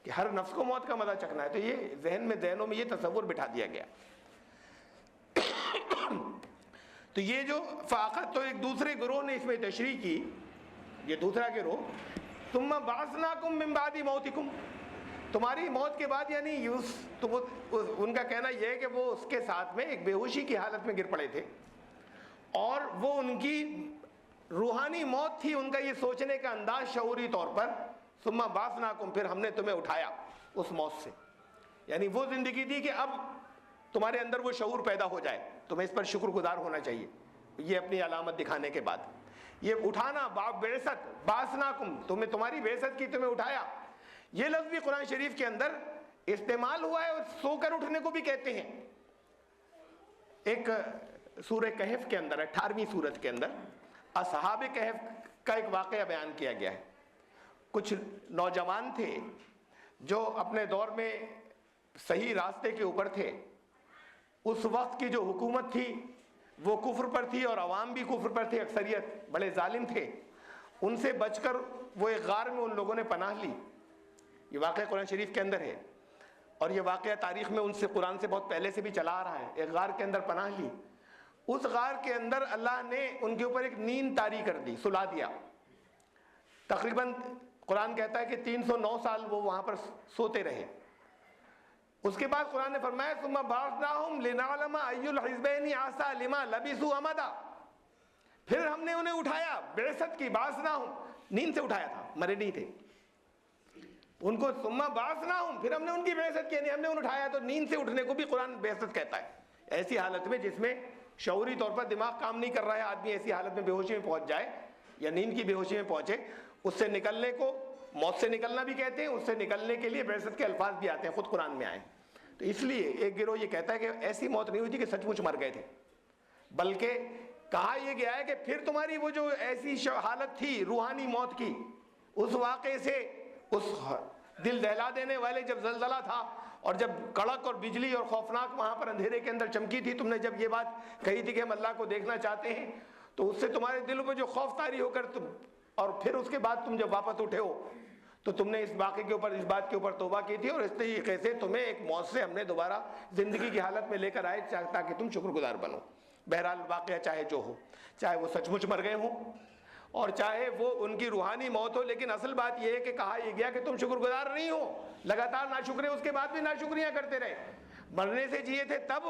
کہ ہر نفس کو موت کا مزہ چکھنا ہے. تو یہ ذہنوں میں یہ تصور بٹھا دیا گیا. تو یہ جو فاقت، تو ایک دوسرے گروہ نے اس میں تشریح کی، یہ دوسرا گروہ، ثم بعثناکم من بعد موتکم، تمہاری موت کے بعد، یعنی ان کا کہنا یہ ہے کہ وہ اس کے ساتھ میں ایک بے ہوشی کی حالت میں گر پڑے تھے، اور وہ ان کی روحانی موت تھی. ان کا یہ سوچنے کا انداز شعوری طور پر، ثم بعثناکم، پھر ہم نے تمہیں اٹھایا اس موت سے. یعنی وہ زندگی دی کہ اب تمہارے اندر وہ شعور پیدا ہو جائے. تمہیں اس پر شکر گزار ہونا چاہیے. یہ اپنی علامت دکھانے کے بعد یہ اٹھانا، بعثت، بعثناکم، تمہیں تمہاری بعثت کی، تمہیں اٹھایا. یہ لفظ بھی قرآن شریف کے اندر استعمال ہوا ہے، اور سو کر اٹھنے کو بھی کہتے ہیں. ایک سورہ کہف کے اندر 18ویں سورت کے اندر اصحاب کہف کا ایک واقعہ بیان کیا گیا ہے. کچھ نوجوان تھے جو اپنے دور میں صحیح راستے کے اوپر تھے. اس وقت کی جو حکومت تھی وہ کفر پر تھی، اور عوام بھی کفر پر تھے، اکثریت بڑے ظالم تھے. ان سے بچ کر وہ ایک غار میں ان لوگوں نے پناہ لی. یہ واقعہ قرآن شریف کے اندر ہے، اور یہ واقعہ تاریخ میں ان سے، قرآن سے بہت پہلے سے بھی چلا آ رہا ہے. ایک غار کے اندر پناہ لی. اس غار کے اندر اللہ نے ان کے اوپر ایک نیند طاری کر دی، سلا دیا. تقریباً قرآن کہتا ہے کہ 309 سال وہ وہاں پر سوتے رہے. اس کے بعد قرآن نے فرمایا ثم بعثناہم لنعلم ای الحزبین احصیٰ لما لبثوا امدا، پھر ہم نے انہیں اٹھایا، بعثت کی، بعثناہم، نیند سے اٹھایا تھا، مرے نہیں تھے ان کو. ثم بعثناہم، پھر ہم نے ان کی بعثت کی، یعنی ہم نے انہیں اٹھایا. تو نیند سے اٹھنے کو بھی قرآن بعثت کہتا ہے. ایسی حالت میں جس میں شعوری طور پر دماغ کام نہیں کر رہا ہے، آدمی ایسی حالت میں بے ہوشی میں پہنچ جائے یا نیند کی بے ہوشی میں پہنچے، اس سے نکلنے کو موت سے نکلنا بھی کہتے ہیں، اس سے نکلنے کے لیے بعثت کے الفاظ بھی آتے ہیں، خود قرآن میں آئے. تو اس لیے ایک گروہ یہ کہتا ہے کہ ایسی موت نہیں ہوئی تھی کہ سچ مچ مر گئے تھے، بلکہ کہا یہ گیا ہے کہ پھر تمہاری وہ جو ایسی حالت تھی روحانی موت کی، اس واقعے سے، اس دل دہلا دینے والے جب زلزلہ تھا اور جب کڑک اور بجلی اور خوفناک وہاں پر اندھیرے کے اندر چمکی تھی، تم نے جب یہ بات کہی تھی کہ ہم اللہ کو دیکھنا چاہتے ہیں، تو اس سے تمہارے دلوں میں جو خوف طاری ہو کر تم، اور پھر اس کے بعد تم جب واپس اٹھے ہو تو تم نے اس واقعے کے اوپر، اس بات کے اوپر توبہ کی تھی، اور اس طریقے سے تمہیں ایک موت سے ہم نے دوبارہ زندگی کی حالت میں لے کر آئے تاکہ تم شکر گزار بنو. بہرحال واقعہ چاہے جو ہو، چاہے وہ سچ مچ مر گئے ہوں اور چاہے وہ ان کی روحانی موت ہو، لیکن اصل بات یہ ہے کہ کہا یہ گیا کہ تم شکر گزار نہیں ہو، لگاتار ناشکرے اس کے بعد بھی ناشکریاں کرتے رہے، مرنے سے جیے تھے تب،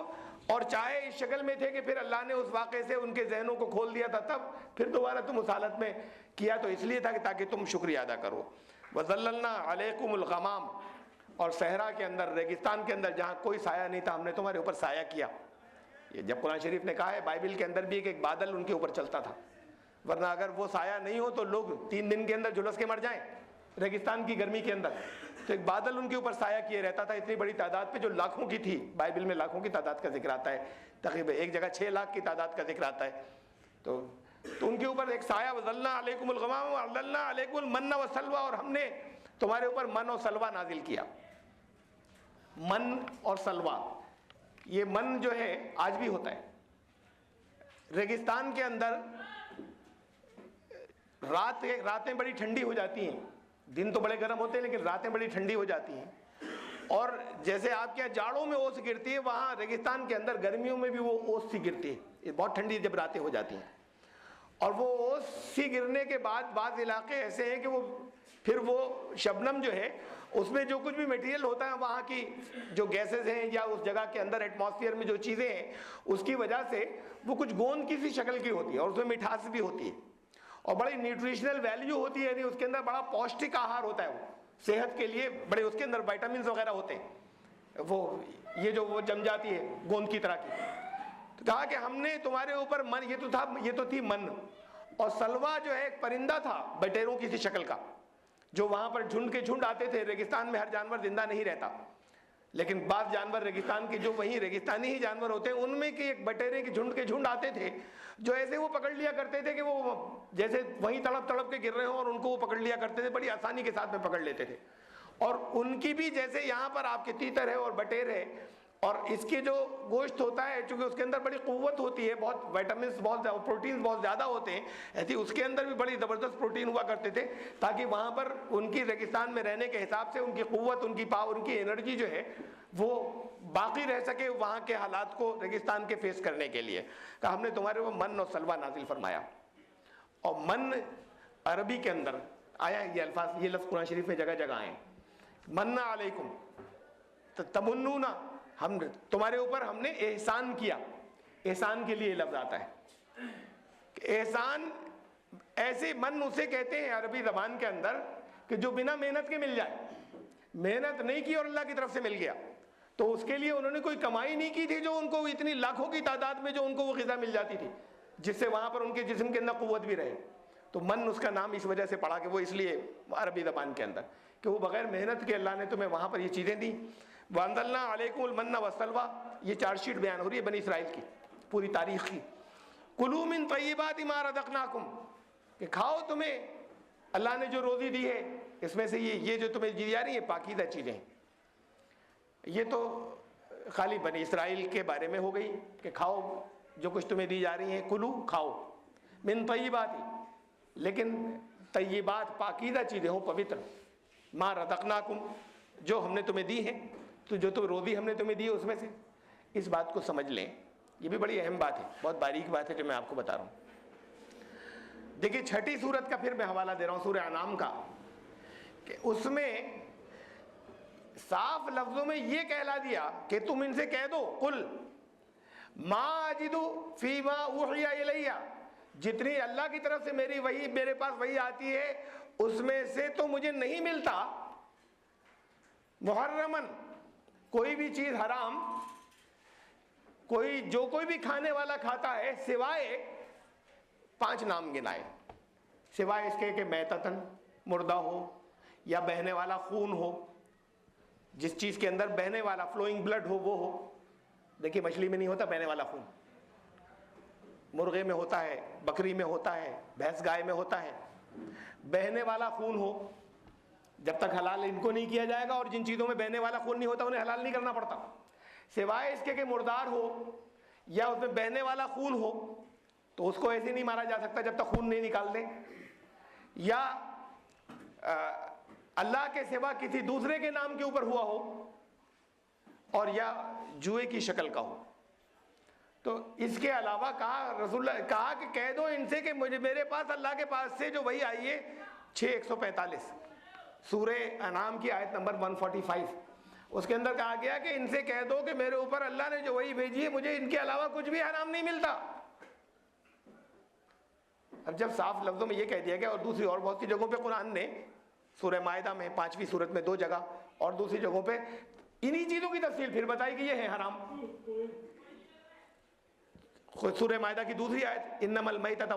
اور چاہے اس شکل میں تھے کہ پھر اللہ نے اس واقعے سے ان کے ذہنوں کو کھول دیا تھا تب، پھر دوبارہ تم اس حالت میں کیا تو اس لیے تھا کہ تاکہ تم شکریہ ادا کرو. وَظَلَّلْنَا عَلَيْكُمُ الْغَمَامَ، اور صحرا کے اندر، ریگستان کے اندر جہاں کوئی سایہ نہیں تھا، ہم نے تمہارے اوپر سایہ کیا. یہ جب قرآن شریف نے کہا ہے، بائبل کے اندر بھی ایک بادل ان کے اوپر چلتا تھا، ورنہ اگر وہ سایہ نہیں ہو تو لوگ 3 دن کے اندر جھلس کے مر جائیں ریگستان کی گرمی کے اندر. تو ایک بادل ان کے اوپر سایہ کیے رہتا تھا اتنی بڑی تعداد پہ، جو لاکھوں کی تھی. بائبل میں لاکھوں کی تعداد کا ذکر آتا ہے، تقریباً ایک جگہ 6 لاکھ کی تعداد کا ذکر آتا ہے. تو ان کے اوپر ایک سایہ، وَظَلَّلْنَا عَلَيْكُمُ الْغَمَامَ وَأَنزَلْنَا عَلَيْكُمُ الْمَنَّ وَالسَّلْوَىٰ، اور ہم نے تمہارے اوپر من اور سلوہ نازل کیا. من اور سلوہ، یہ من جو ہے آج بھی ہوتا ہے ریگستان کے اندر. راتیں بڑی ٹھنڈی ہو جاتی ہیں، دن تو بڑے گرم ہوتے ہیں لیکن راتیں بڑی ٹھنڈی ہو جاتی ہیں. اور جیسے آپ کے جاڑوں میں اوس گرتی ہے، وہاں ریگستان کے اندر گرمیوں میں بھی وہ اوس سی گرتی ہے، بہت ٹھنڈی جب راتیں ہو جاتی ہیں. اور وہ اوس سی گرنے کے بعد بعض علاقے ایسے ہیں کہ وہ پھر وہ شبنم جو ہے، اس میں جو کچھ بھی میٹیریل ہوتا ہے، وہاں کی جو گیسز ہیں یا اس جگہ کے اندر ایٹماسفیئر میں جو چیزیں ہیں، اس کی وجہ سے وہ کچھ گوند کی سی شکل کی ہوتی ہے، اور اس میں مٹھاس بھی ہوتی ہے اور بڑی نیوٹریشنل ویلیو ہوتی ہے، یعنی اس کے اندر بڑا پوشٹک آہار ہوتا ہے، وہ صحت کے لیے بڑے، اس کے اندر وائٹامنز وغیرہ ہوتے ہیں، وہ یہ جو وہ جم جاتی ہے گوند کی طرح کی. تو کہا کہ ہم نے تمہارے اوپر من، یہ تو تھی من. اور سلوا جو ہے ایک پرندہ تھا بٹیروں کی سی شکل کا، جو وہاں پر جھنڈ کے جھنڈ آتے تھے. ریگستان میں ہر جانور زندہ نہیں رہتا، لیکن بعض جانور ریگستان کے جو وہیں ریگستانی ہی جانور ہوتے ہیں، ان میں کہ ایک بٹیرے کے جھنڈ آتے تھے، جو ایسے وہ پکڑ لیا کرتے تھے کہ وہ جیسے وہیں تڑپ تڑپ کے گر رہے ہوں، اور ان کو وہ پکڑ لیا کرتے تھے، بڑی آسانی کے ساتھ میں پکڑ لیتے تھے. اور ان کی بھی جیسے یہاں پر آپ کے تیتر ہے اور بٹیر ہے، اور اس کے جو گوشت ہوتا ہے چونکہ اس کے اندر بڑی قوت ہوتی ہے، بہت وائٹامنس، بہت پروٹینز بہت زیادہ ہوتے ہیں، ایسی اس کے اندر بھی بڑی زبردست پروٹین ہوا کرتے تھے، تاکہ وہاں پر ان کی ریگستان میں رہنے کے حساب سے ان کی قوت، ان کی پاور، ان کی انرجی جو ہے وہ باقی رہ سکے وہاں کے حالات کو ریگستان کے فیس کرنے کے لیے. کہ ہم نے تمہارے وہ من اور سلوہ نازل فرمایا. اور من عربی کے اندر آیا یہ الفاظ، یہ لفظ قرآن شریف میں جگہ جگہ آئے. من علیکم تمنون، ہم تمہارے اوپر ہم نے احسان کیا. احسان کے لیے لفظ آتا ہے. احسان ایسے من اسے کہتے ہیں عربی زبان کے اندر کہ جو بنا محنت کے مل جائے. محنت نہیں کی اور اللہ کی طرف سے مل گیا، تو اس کے لیے انہوں نے کوئی کمائی نہیں کی تھی جو ان کو اتنی لاکھوں کی تعداد میں جو ان کو وہ غذا مل جاتی تھی، جس سے وہاں پر ان کے جسم کے اندر قوت بھی رہے. تو من اس کا نام اس وجہ سے پڑا کہ وہ اس لیے عربی زبان کے اندر کہ وہ بغیر محنت کے اللہ نے تمہیں وہاں پر یہ چیزیں دی. وَأَنزَلْنَا عَلَيْكُمُ الْمَنَّ وَالسَّلْوَىٰ، یہ 4 شیٹ بیان ہو رہی ہے بنی اسرائیل کی پوری تاریخ کی. کُلُوا مِن طَیِّبَاتِ مَا رَزَقْنَاکُمْ، کہ کھاؤ تمہیں اللہ نے جو روزی دی ہے اس میں سے یہ جو تمہیں دی جا رہی ہے پاکیزہ چیزیں. یہ تو خالی بنی اسرائیل کے بارے میں ہو گئی کہ کھاؤ جو کچھ تمہیں دی جا رہی ہیں، کلو کھاؤ من طیبات، لیکن طیبات پاکیزہ چیزیں ہوں، پوتر. ما رزقناکم، جو ہم نے تمہیں دی ہے، تو جو تو روزی ہم نے تمہیں دی ہے اس میں سے. اس بات کو سمجھ لیں، یہ بھی بڑی اہم بات ہے، بہت باریک بات ہے جو میں آپ کو بتا رہا ہوں. دیکھیے 6ٹھی سورت کا پھر میں حوالہ دے رہا ہوں، سورہ انعام کا، کہ اس میں صاف لفظوں میں یہ کہلا دیا کہ تم ان سے کہہ دو، قل ما اجد فیما اوحی الی، جتنی اللہ کی طرف سے میرے پاس وحی آتی ہے اس میں سے تو مجھے نہیں ملتا محرمن، کوئی بھی چیز حرام، کوئی بھی کھانے والا کھاتا ہے سوائے 5 نام گنائے، سوائے اس کے کہ میتتن مردہ ہو یا بہنے والا خون ہو، جس چیز کے اندر بہنے والا فلوئنگ بلڈ ہو وہ ہو. دیکھیے مچھلی میں نہیں ہوتا بہنے والا خون، مرغے میں ہوتا ہے، بکری میں ہوتا ہے، بھینس گائے میں ہوتا ہے. بہنے والا خون ہو، جب تک حلال ان کو نہیں کیا جائے گا، اور جن چیزوں میں بہنے والا خون نہیں ہوتا انہیں حلال نہیں کرنا پڑتا. سوائے اس کے کہ مردار ہو یا اس میں بہنے والا خون ہو تو اس کو ایسے نہیں مارا جا سکتا جب تک خون نہیں نکال دیں، یا اللہ کے سوا کسی دوسرے کے نام کے اوپر ہوا ہو، اور یا جوئے کی شکل کا ہو. تو اس کے علاوہ کہا رسول اللہ کہا کہ کہہ دو ان سے کہ مجھے میرے پاس اللہ کے پاس سے جو وہی آئی ہے 6:145 سورہ انعام کی آیت نمبر 145، اس کے اندر کہا گیا کہ ان سے کہہ دو کہ میرے اوپر اللہ نے جو وہی بھیجی ہے مجھے ان کے علاوہ کچھ بھی حرام نہیں ملتا. اب جب صاف لفظوں میں یہ کہہ دیا گیا، اور دوسری اور بہت سی جگہوں پہ قرآن نے سورہ مائدہ میں 5ویں سورت میں 2 جگہ اور دوسری جگہوں پہ انہی چیزوں کی تفصیل پھر بتائی کہ یہ ہے حرام. سورہ مائدہ کی دوسری آیت انما المیتۃ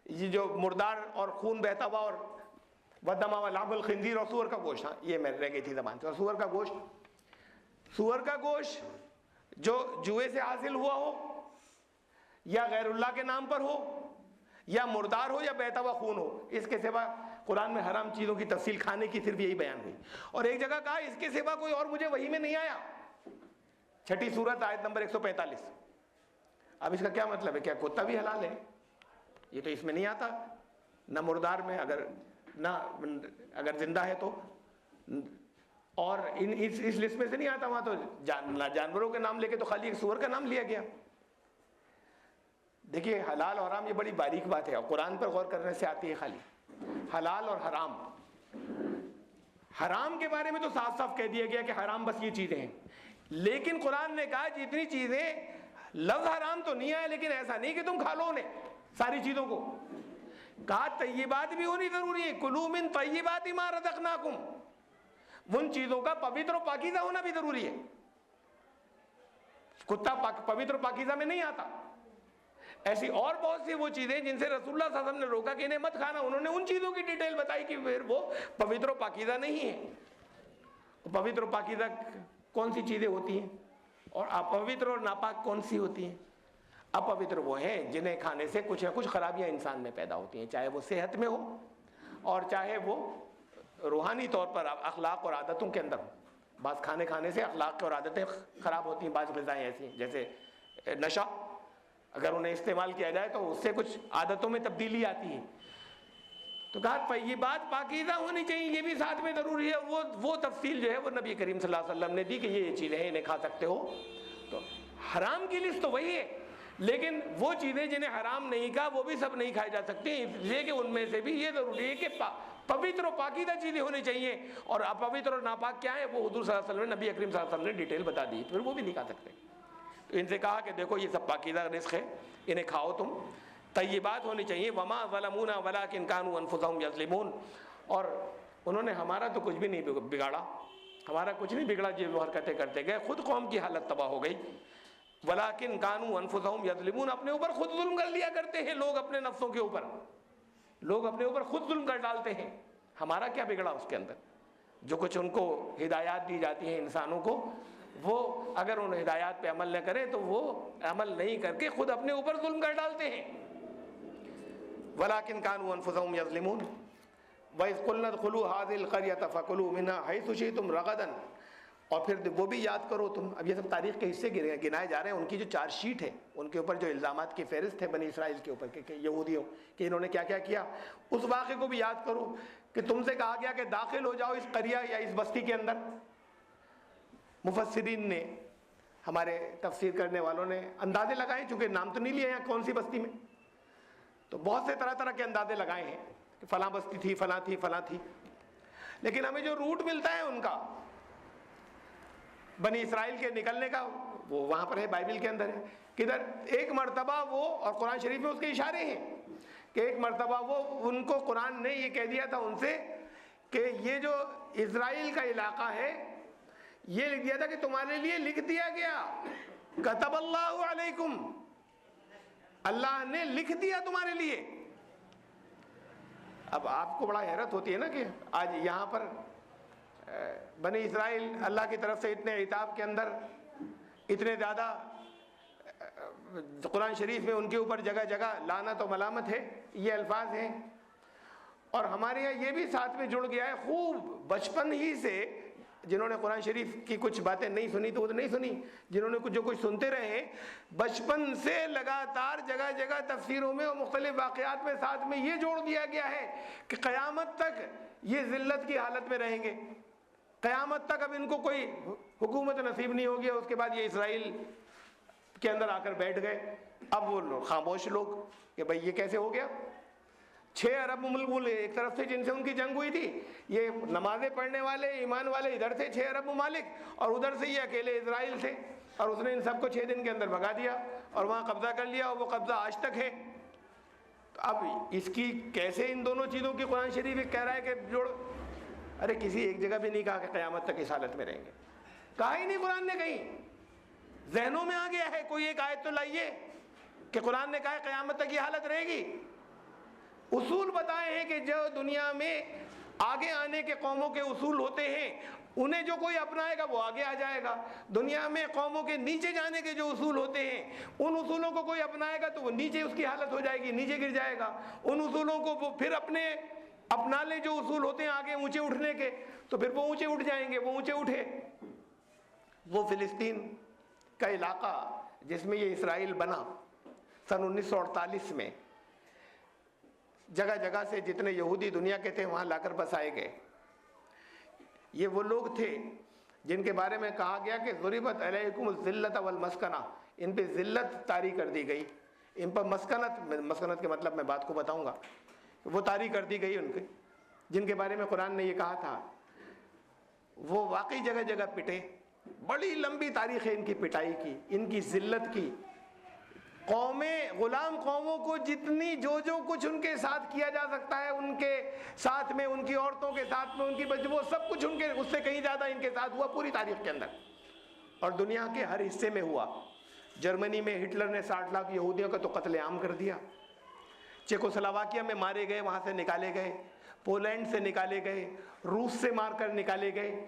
یہ جو مردار اور خون بہتا ہوا اور ودم ولحم الخنزیر اور سور کا گوشت، ہاں یہ میں رہ گئی تھی زبان سے. اور سور کا گوشت جو جوئے سے حاصل ہوا ہو یا غیر اللہ کے نام پر ہو یا مردار ہو یا بہتا ہوا خون ہو، اس کے سوا قرآن میں حرام چیزوں کی تفصیل کھانے کی صرف یہی بیان ہوئی. اور ایک جگہ کہا اس کے سوا کوئی اور مجھے وحی میں نہیں آیا، 6 سورت آیت نمبر 145. اب اس کا کیا مطلب ہے؟ کیا کتا بھی حلال ہے؟ یہ تو اس میں نہیں آتا، نہ مردار میں اگر زندہ ہے تو، اور اس لسٹ میں سے نہیں آتا. وہاں تو جانوروں کے نام لے کے تو خالی ایک سور کا نام لیا گیا. دیکھیے حلال اور حرام یہ بڑی باریک بات ہے، اور قرآن پر غور کرنے سے آتی ہے. خالی حلال اور حرام، حرام کے بارے میں تو صاف صاف کہہ دیا گیا کہ حرام بس یہ چیزیں ہیں، لیکن قرآن نے کہا جتنی چیزیں لفظ حرام تو نہیں آئے، لیکن ایسا نہیں کہ تم کھا لو انہیں ساری چیزوں کو. کہا طیبات بھی ہونی ضروری ہے، کلوا من طیبات ما رزقناکم، ان چیزوں کا پوتر و پاکیزہ ہونا بھی ضروری ہے. کتا پوتر و پاکیزہ میں نہیں آتا. ایسی اور بہت سی وہ چیزیں جن سے رسول اللہ صلی اللہ علیہ وسلم نے روکا کہ انہیں مت کھانا، انہوں نے ان چیزوں کی ڈیٹیل بتائی کہ پھر وہ پوتر و پاکیزہ نہیں ہیں. پوتر و پاکیزہ کون سی چیزیں ہوتی ہیں، اور اپوتر اور ناپاک کون سی ہوتی ہیں؟ اپوتر وہ ہیں جنہیں کھانے سے کچھ نہ کچھ خرابیاں انسان میں پیدا ہوتی ہیں، چاہے وہ صحت میں ہو اور چاہے وہ روحانی طور پر اخلاق اور عادتوں کے اندر ہو. بعض کھانے سے اخلاق اور عادتیں خراب ہوتی ہیں. بعض غذائیں ایسی ہیں جیسے نشہ، اگر انہیں استعمال کیا جائے تو اس سے کچھ عادتوں میں تبدیلی آتی ہے. تو کہا طیبات پاکیزہ ہونی چاہیے، یہ بھی ساتھ میں ضروری ہے. وہ تفصیل جو ہے وہ نبی کریم صلی اللہ علیہ وسلم نے دی کہ یہ چیزیں ہیں انہیں کھا سکتے ہو. تو حرام کی لسٹ تو وہی ہے، لیکن وہ چیزیں جنہیں حرام نہیں کہا وہ بھی سب نہیں کھائی جا سکتی، اس لیے کہ ان میں سے بھی یہ ضروری ہے کہ پوتر و پاکیزہ چیزیں ہونی چاہیے. اور اپوتر اور ناپاک کیا ہے وہ حضور صلی اللہ علیہ وسلم نے، نبی کریم صلی اللہ علیہ وسلم نے ڈیٹیل بتا دی، پھر وہ بھی نہیں کھا سکتے. تو ان سے کہا کہ دیکھو یہ سب پاکیزہ رزق ہے، انہیں کھاؤ تم. طیبات ہونی چاہیے. وما ظلمونا ولکن كانوا انفسهم یظلمون. اور انہوں نے ہمارا تو کچھ بھی نہیں بگاڑا، ہمارا کچھ نہیں بگڑا، جو حرکتیں کرتے گئے خود قوم کی حالت تباہ ہو گئی. ولیکن كانوا انفسهم یظلمون، اپنے اوپر خود ظلم کر لیا کرتے ہیں لوگ، اپنے نفسوں کے اوپر لوگ اپنے اوپر خود ظلم کر ڈالتے ہیں. ہمارا کیا بگڑا اس کے اندر؟ جو کچھ ان کو ہدایات دی جاتی ہیں انسانوں کو، وہ اگر ان ہدایات پہ عمل نہ کریں تو وہ عمل نہیں کر کے خود اپنے اوپر ظلم کر ڈالتے ہیں. ولیکن كانوا انفسهم یظلمون. وَإِذْ قُلْنَا ادْخُلُوا هَٰذِهِ الْقَرْيَةَ فَكُلُوا مِنْهَا حَيْثُ شِئْتُمْ رَغَدًا. اور پھر وہ بھی یاد کرو تم. اب یہ سب تاریخ کے حصے گنائے جا رہے ہیں، ان کی جو چارج شیٹ ہے، ان کے اوپر جو الزامات کی فہرست ہے بنی اسرائیل کے اوپر کہ یہودیوں کہ انہوں نے کیا کیا کیا، اس واقعے کو بھی یاد کرو کہ تم سے کہا گیا کہ داخل ہو جاؤ اس قریہ یا اس بستی کے اندر. مفسرین نے، ہمارے تفسیر کرنے والوں نے اندازے لگائے، چونکہ نام تو نہیں لیا یہاں کون سی بستی میں، تو بہت سے طرح طرح کے اندازے لگائے ہیں کہ فلاں بستی تھی، فلاں تھی، فلاں تھی. لیکن ہمیں جو روٹ ملتا ہے ان کا بنی اسرائیل کے نکلنے کا، وہ وہاں پر ہے، بائبل کے اندر ہے. کدھر ایک مرتبہ وہ، اور قرآن شریف میں اس کے اشارے ہیں کہ ایک مرتبہ وہ ان کو قرآن نے یہ کہہ دیا تھا ان سے کہ یہ جو اسرائیل کا علاقہ ہے یہ لکھ دیا تھا کہ تمہارے لیے لکھ دیا گیا، کتب اللہ علیکم، اللہ نے لکھ دیا تمہارے لیے. اب آپ کو بڑا حیرت ہوتی ہے نا کہ آج یہاں پر بنی اسرائیل اللہ کی طرف سے اتنے عتاب کے اندر اتنے زیادہ قرآن شریف میں ان کے اوپر جگہ جگہ لعنت و ملامت ہے، یہ الفاظ ہیں. اور ہمارے یہاں یہ بھی ساتھ میں جڑ گیا ہے خوب بچپن ہی سے. جنہوں نے قرآن شریف کی کچھ باتیں نہیں سنی تو وہ تو نہیں سنی، جنہوں نے جو کچھ سنتے رہے بچپن سے لگاتار جگہ جگہ تفسیروں میں اور مختلف واقعات میں ساتھ میں یہ جوڑ دیا گیا ہے کہ قیامت تک یہ ذلت کی حالت میں رہیں گے، قیامت تک اب ان کو کوئی حکومت نصیب نہیں ہوگی. اس کے بعد یہ اسرائیل کے اندر آ کر بیٹھ گئے. اب وہ خاموش لوگ کہ بھئی یہ کیسے ہو گیا. 6 ارب ممالک ایک طرف سے جن سے ان کی جنگ ہوئی تھی، یہ نمازیں پڑھنے والے ایمان والے ادھر تھے 6 ارب ممالک، اور ادھر سے یہ اکیلے اسرائیل تھے، اور اس نے ان سب کو 6 دن کے اندر بھگا دیا اور وہاں قبضہ کر لیا، اور وہ قبضہ آج تک ہے. تو اب اس کی کیسے ان دونوں چیزوں کی قرآن شریف کہہ رہا ہے کہ جوڑ. ارے کسی ایک جگہ بھی نہیں کہا کہ قیامت تک اس حالت میں رہیں گے، کہا ہی نہیں قرآن نے کہیں. ذہنوں میں آ گیا ہے کوئی ایک آیت تو لائیے کہ قرآن نے کہا ہے قیامت تک یہ حالت رہے گی. اصول بتائے ہیں کہ جو دنیا میں آگے آنے کے قوموں کے اصول ہوتے ہیں انہیں جو کوئی اپنائے گا وہ آگے آ جائے گا. دنیا میں قوموں کے نیچے جانے کے جو اصول ہوتے ہیں ان اصولوں کو کوئی اپنائے گا تو وہ نیچے اس کی حالت ہو جائے گی، نیچے گر جائے گا. ان اصولوں کو وہ پھر اپنا لے جو اصول ہوتے ہیں آگے اونچے اٹھنے کے تو پھر وہ اونچے اٹھ جائیں گے. وہ اونچے اٹھے. وہ فلسطین کا علاقہ جس میں یہ اسرائیل بنا سن 1948 میں، جگہ جگہ سے جتنے یہودی دنیا کے تھے وہاں لا کر بسائے گئے. یہ وہ لوگ تھے جن کے بارے میں کہا گیا کہ ضربت علیکم الذلۃ والمسکنہ، ان پہ ذلت طاری کر دی گئی، ان پر مسکنت کے مطلب میں بات کو بتاؤں گا، وہ طاری کر دی گئی ان کے، جن کے بارے میں قرآن نے یہ کہا تھا. وہ واقعی جگہ جگہ پٹے. بڑی لمبی تاریخ ہے ان کی پٹائی کی، ان کی ذلت کی. غلام قوموں کو جتنی جو کچھ ان کے ساتھ کیا جا سکتا ہے، ان کے ساتھ میں ان کی عورتوں کے ساتھ میں ان کی وہ سب کچھ ان کے اس سے کہیں زیادہ ان کے ساتھ ہوا پوری تاریخ کے اندر، اور دنیا کے ہر حصے میں ہوا. جرمنی میں ہٹلر نے 60 لاکھ یہودیوں کا تو قتل عام کر دیا. چیکوسلواکیہ میں مارے گئے، وہاں سے نکالے گئے. پولینڈ سے نکالے گئے، روس سے مار کر نکالے گئے،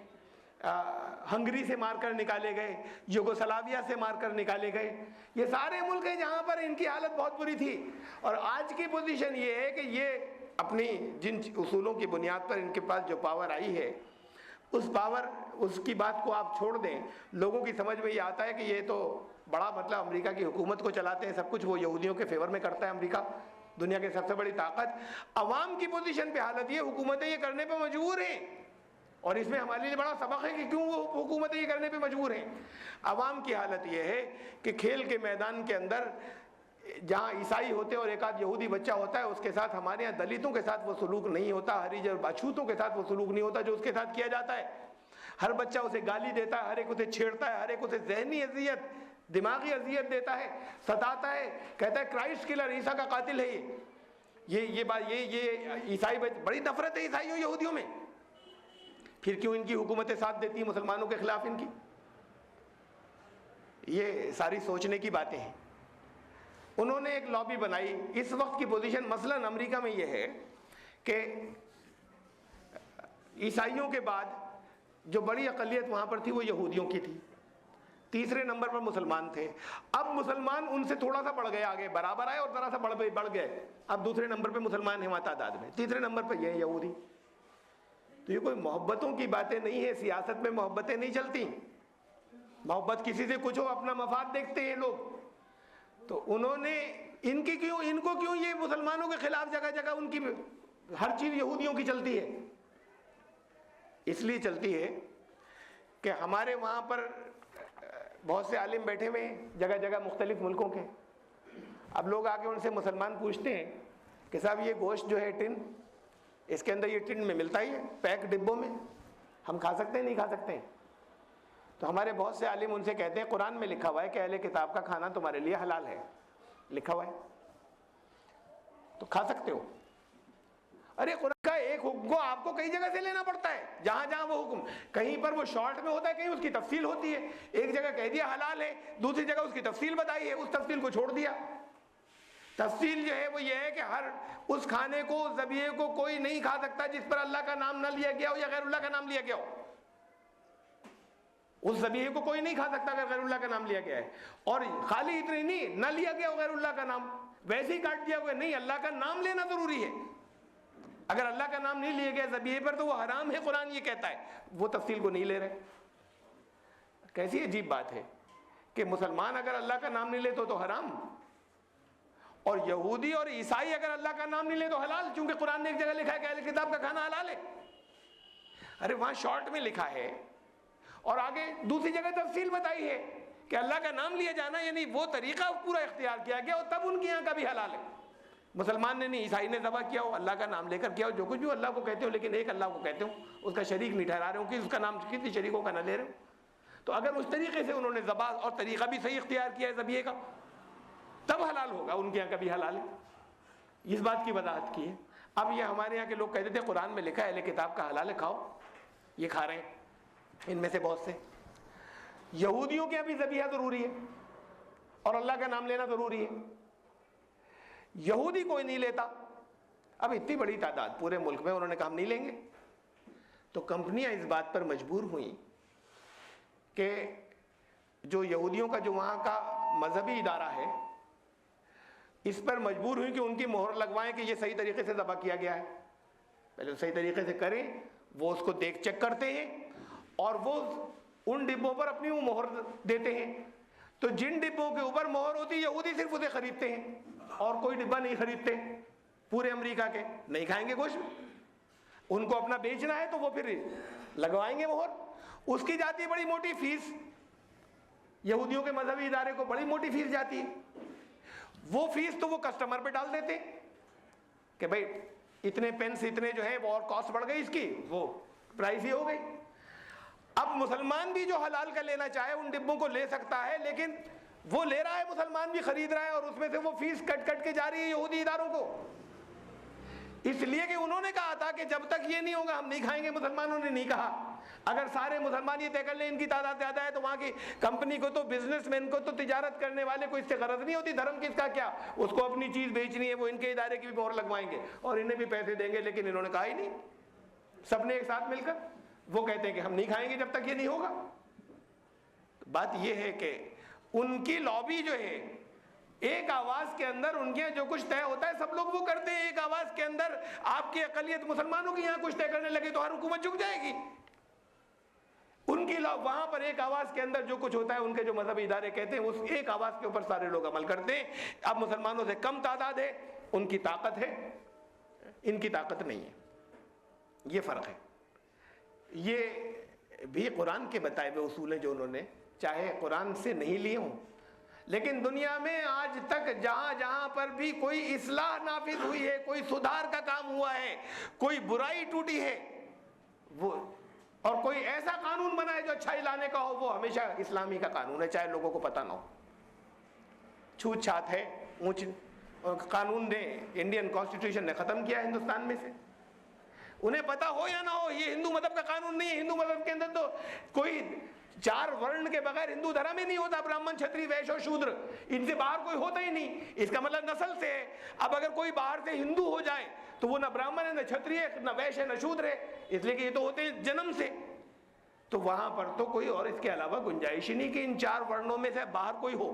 ہنگری سے مار کر نکالے گئے، یوگوسلاویہ سے مار کر نکالے گئے. یہ سارے ملک ہیں جہاں پر ان کی حالت بہت بری تھی. اور آج کی پوزیشن یہ ہے کہ یہ اپنی جن اصولوں کی بنیاد پر ان کے پاس جو پاور آئی ہے اس کی بات کو آپ چھوڑ دیں. لوگوں کی سمجھ میں یہ آتا ہے کہ یہ تو بڑا مطلب امریکہ کی حکومت کو چلاتے ہیں، سب کچھ وہ یہودیوں کے فیور میں کرتا ہے امریکہ، دنیا کی سب سے بڑی طاقت. عوام کی پوزیشن پہ حالت یہ حکومتیں یہ کرنے پہ مجبور ہیں، اور اس میں ہمارے لیے بڑا سبق ہے کہ کیوں وہ حکومتیں یہ کرنے پہ مجبور ہیں. عوام کی حالت یہ ہے کہ کھیل کے میدان کے اندر جہاں عیسائی ہوتے ہیں اور ایک آدھ یہودی بچہ ہوتا ہے، اس کے ساتھ ہمارے یہاں دلتوں کے ساتھ وہ سلوک نہیں ہوتا، ہریج اور اچھوتوں کے ساتھ وہ سلوک نہیں ہوتا جو اس کے ساتھ کیا جاتا ہے. ہر بچہ اسے گالی دیتا ہے، ہر ایک اسے چھیڑتا ہے، ہر ایک اسے ذہنی اذیت، دماغی اذیت دیتا ہے، ستاتا ہے، کہتا ہے کرائسٹ کلر، عیسیٰ کا قاتل ہے. یہ بات یہ عیسائی بڑی نفرت ہے عیسائیوں یہودیوں میں. پھر کیوں ان کی حکومتیں ساتھ دیتی ہیں مسلمانوں کے خلاف ان کی؟ یہ ساری سوچنے کی باتیں ہیں. انہوں نے ایک لابی بنائی. اس وقت کی پوزیشن مثلاً امریکہ میں یہ ہے کہ عیسائیوں کے بعد جو بڑی اقلیت وہاں پر تھی وہ یہودیوں کی تھی، تیسرے نمبر پر مسلمان تھے. اب مسلمان ان سے تھوڑا سا بڑھ گئے، آگے برابر آئے اور ذرا سا بڑھ گئے. اب دوسرے نمبر پہ مسلمان ہیں وہاں تعداد میں، تیسرے نمبر پہ یہ یہودی. تو یہ کوئی محبتوں کی باتیں نہیں ہے. سیاست میں محبتیں نہیں چلتی. محبت کسی سے کچھ ہو، اپنا مفاد دیکھتے ہیں لوگ. تو انہوں نے ان کو کیوں یہ مسلمانوں کے خلاف جگہ جگہ ان کی ہر چیز یہودیوں کی چلتی ہے؟ اس لیے چلتی ہے کہ ہمارے وہاں پر بہت سے عالم بیٹھے ہوئے ہیں جگہ جگہ مختلف ملکوں کے. اب لوگ آ کے ان سے مسلمان پوچھتے ہیں کہ صاحب یہ گوشت جو ہے ٹن، اس کے اندر یہ ٹن میں ملتا ہی ہے پیک ڈبوں میں، ہم کھا سکتے ہیں نہیں کھا سکتے ہیں؟ تو ہمارے بہت سے عالم ان سے کہتے ہیں قرآن میں لکھا ہوا ہے کہ اہل کتاب کا کھانا تمہارے لیے حلال ہے، لکھا ہوا ہے تو کھا سکتے ہو. ارے قرآن کا ایک حکم کو آپ کو کئی جگہ سے لینا پڑتا ہے. جہاں جہاں وہ حکم کہیں پر وہ شارٹ میں ہوتا ہے، کہیں اس کی تفصیل ہوتی ہے. ایک جگہ کہہ دیا حلال ہے، دوسری جگہ اس کی تفصیل بتائی ہے، اس تفصیل کو چھوڑ دیا. تفصیل جو ہے وہ یہ ہے کہ ہر اس کھانے کو، ذبیحے کو کوئی نہیں کھا سکتا جس پر اللہ کا نام نہ لیا گیا ہو یا غیر اللہ کا نام لیا گیا ہو. اس ذبیحے کو کوئی نہیں کھا سکتا اگر غیر اللہ کا نام لیا گیا ہے. اور خالی اتنی نہیں، نہ لیا گیا ہو غیر اللہ کا نام، ویسے ہی کاٹ دیا ہوا نہیں، اللہ کا نام لینا ضروری ہے. اگر اللہ کا نام نہیں لیا گیا ذبیحے پر تو وہ حرام ہے، قرآن یہ کہتا ہے. وہ تفصیل کو نہیں لے رہے. کیسی عجیب بات ہے کہ مسلمان اگر اللہ کا نام نہیں لے تو حرام، اور یہودی اور عیسائی اگر اللہ کا نام نہیں لے تو حلال، چونکہ قرآن نے ایک جگہ لکھا ہے کہ اہل کتاب کا کھانا حلال ہے. ارے وہاں شارٹ میں لکھا ہے اور آگے دوسری جگہ تفصیل بتائی ہے کہ اللہ کا نام لیا جانا یعنی وہ طریقہ پورا اختیار کیا گیا اور تب ان کے یہاں کا بھی حلال ہے. مسلمان نے نہیں، عیسائی نے ذبح کیا ہو، اللہ کا نام لے کر کیا ہو، جو کچھ بھی اللہ کو کہتے ہو، لیکن ایک اللہ کو کہتے ہو، اس کا شریک نہیں ٹھہرا رہے ہو کہ اس کا نام کسی شریکوں کا نہ لے رہے ہو. تو اگر اس طریقے سے انہوں نے ذبح اور طریقہ بھی صحیح اختیار کیا ہے ذبیحے کا تب حلال ہوگا، ان کے یہاں کا بھی حلال ہے. اس بات کی وضاحت کی ہے. اب یہ ہمارے یہاں کے لوگ کہتے تھے قرآن میں لکھا ہے اہل کتاب کا حلال ہے، کھاؤ. یہ کھا رہے ہیں ان میں سے بہت سے. یہودیوں کے یہاں بھی ذبیحہ ضروری ہے اور اللہ کا نام لینا ضروری ہے. یہودی کوئی نہیں لیتا. اب اتنی بڑی تعداد پورے ملک میں، انہوں نے کہا ہم نہیں لیں گے. تو کمپنیاں اس بات پر مجبور ہوئیں کہ جو یہودیوں کا جو وہاں کا مذہبی ادارہ ہے اس پر مجبور ہوئی کہ ان کی مہر لگوائیں کہ یہ صحیح طریقے سے ذبح کیا گیا ہے. پہلے صحیح طریقے سے کریں، وہ اس کو دیکھ چیک کرتے ہیں اور وہ ان ڈبوں پر اپنی وہ مہر دیتے ہیں. تو جن ڈبوں کے اوپر مہر ہوتی ہے یہودی صرف اسے خریدتے ہیں اور کوئی ڈبہ نہیں خریدتے. پورے امریکہ کے نہیں کھائیں گے گوشت، ان کو اپنا بیچنا ہے تو وہ پھر لگوائیں گے مہر. اس کی جاتی ہے بڑی موٹی فیس، یہودیوں کے مذہبی ادارے کو بڑی موٹی فیس جاتی ہے. وہ فیس تو وہ کسٹمر پہ ڈال دیتے کہ بھائی اتنے پینس اتنے جو ہے وہ اور کاسٹ بڑھ گئی اس کی، وہ پرائس ہی ہو گئی. اب مسلمان بھی جو حلال کا لینا چاہے ان ڈبوں کو لے سکتا ہے، لیکن وہ لے رہا ہے، مسلمان بھی خرید رہا ہے اور اس میں سے وہ فیس کٹ کٹ کے جا رہی ہے یہودی اداروں کو. اس لیے کہ انہوں نے کہا تھا کہ جب تک یہ نہیں ہوگا ہم نہیں کھائیں گے. مسلمانوں نے نہیں کہا. اگر سارے مسلمان یہ طے کر لیں ان کی تعداد زیادہ ہے تو وہاں کی کمپنی کو تو، بزنس مین کو تو، تجارت کرنے والے کو اس سے غرض نہیں ہوتی دھرم کس کا کیا، اس کو اپنی چیز بیچنی ہے، وہ ان کے ادارے کی بھی مہر لگوائیں گے اور انہیں بھی پیسے دیں گے. لیکن انہوں نے کہا ہی نہیں، سب نے ایک ساتھ مل کر وہ کہتے ہیں کہ ہم نہیں کھائیں گے جب تک یہ نہیں ہوگا. بات یہ ہے کہ ان کی لابی جو ہے ایک آواز کے اندر ان کے جو کچھ طے ہوتا ہے سب لوگ وہ کرتے ہیں ایک آواز کے اندر. آپ کی اقلیت مسلمانوں کی یہاں کچھ طے کرنے لگے تو ہر حکومت جھک جائے گی. ان کی وہاں پر ایک آواز کے اندر جو کچھ ہوتا ہے ان کے جو مذہبی ادارے کہتے ہیں اس ایک آواز کے اوپر سارے لوگ عمل کرتے ہیں. اب مسلمانوں سے کم تعداد ہے، ان کی طاقت ہے، ان کی طاقت نہیں ہے. یہ فرق ہے. یہ بھی قرآن کے بتائے ہوئے اصول ہیں جو انہوں نے چاہے قرآن سے نہیں لیے ہوں، لیکن دنیا میں آج تک جہاں جہاں پر بھی کوئی اصلاح نافذ ہوئی ہے، کوئی سدھار کا کام ہوا ہے، کوئی برائی ٹوٹی ہے، وہ اور کوئی ایسا قانون بنا ہے جو اچھائی لانے کا ہو، وہ ہمیشہ اسلامی کا قانون ہے، چاہے لوگوں کو پتہ نہ ہو. چھوت چھات ہے، اونچ قانون نے، انڈین کانسٹیٹیوشن نے ختم کیا ہندوستان میں سے. انہیں پتہ ہو یا نہ ہو یہ ہندو مذہب کا قانون نہیں ہے. ہندو مذہب کے اندر تو کوئی 4 ورن کے بغیر ہندو دھرم ہی نہیں ہوتا. برہمن، چھتری، ویش اور شودر، ان سے باہر کوئی ہوتا ہی نہیں. اس کا مطلب نسل سے ہے. اب اگر کوئی باہر سے ہندو ہو جائے تو وہ نہ برہمن ہے، نہ چھتری ہے، نہ ویش ہے، نہ شودر ہے، اس لیے کہ یہ تو ہوتے ہیں جنم سے. تو وہاں پر تو کوئی اور اس کے علاوہ گنجائش ہی نہیں کہ ان 4 ورنوں میں سے باہر کوئی ہو.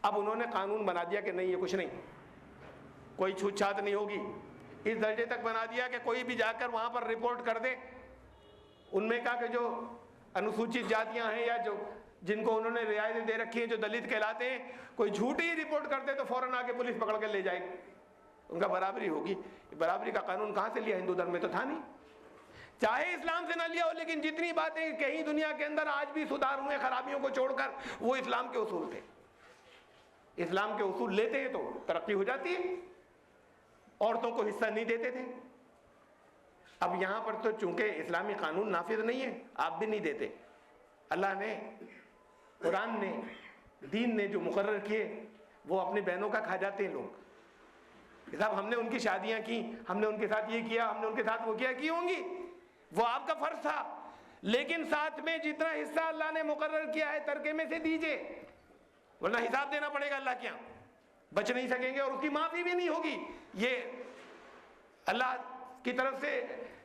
اب انہوں نے قانون بنا دیا کہ نہیں یہ کچھ نہیں، کوئی چھوت چھات نہیں ہوگی. اس درجے تک بنا دیا کہ کوئی بھی جا کر وہاں پر رپورٹ کر دے. ان میں کہا کہ جو انوسوچت جاتیاں ہیں یا جو جن کو انہوں نے رعایتیں دے رکھی ہیں، جو دلت کہلاتے ہیں، کوئی جھوٹی رپورٹ کرتے تو فوراً آ کے پولیس پکڑ کے لے جائے گی. ان کا برابری ہوگی. برابری کا قانون کہاں سے لیا؟ ہندو دھرم میں تو تھا نہیں. چاہے اسلام سے نہ لیا ہو، لیکن جتنی باتیں کہیں دنیا کے اندر آج بھی سدھار ہوئے خرابیوں کو چھوڑ کر، وہ اسلام کے اصول تھے. اسلام کے اصول لیتے ہیں تو ترقی ہو جاتی ہے. عورتوں کو حصہ نہیں دیتے تھے. اب یہاں پر تو چونکہ اسلامی قانون نافذ نہیں ہے، آپ بھی نہیں دیتے. اللہ نے، قرآن نے، دین نے جو مقرر کیے وہ اپنی بہنوں کا کھا جاتے ہیں لوگ. صاحب ہم نے ان کی شادیاں کی، ہم نے ان کے ساتھ یہ کیا، ہم نے ان کے ساتھ وہ کیا، کی ہوں گی، وہ آپ کا فرض تھا، لیکن ساتھ میں جتنا حصہ اللہ نے مقرر کیا ہے ترکے میں سے دیجئے، ورنہ حساب دینا پڑے گا اللہ کے یہاں. بچ نہیں سکیں گے اور اس کی معافی بھی نہیں ہوگی. یہ اللہ کی طرف سے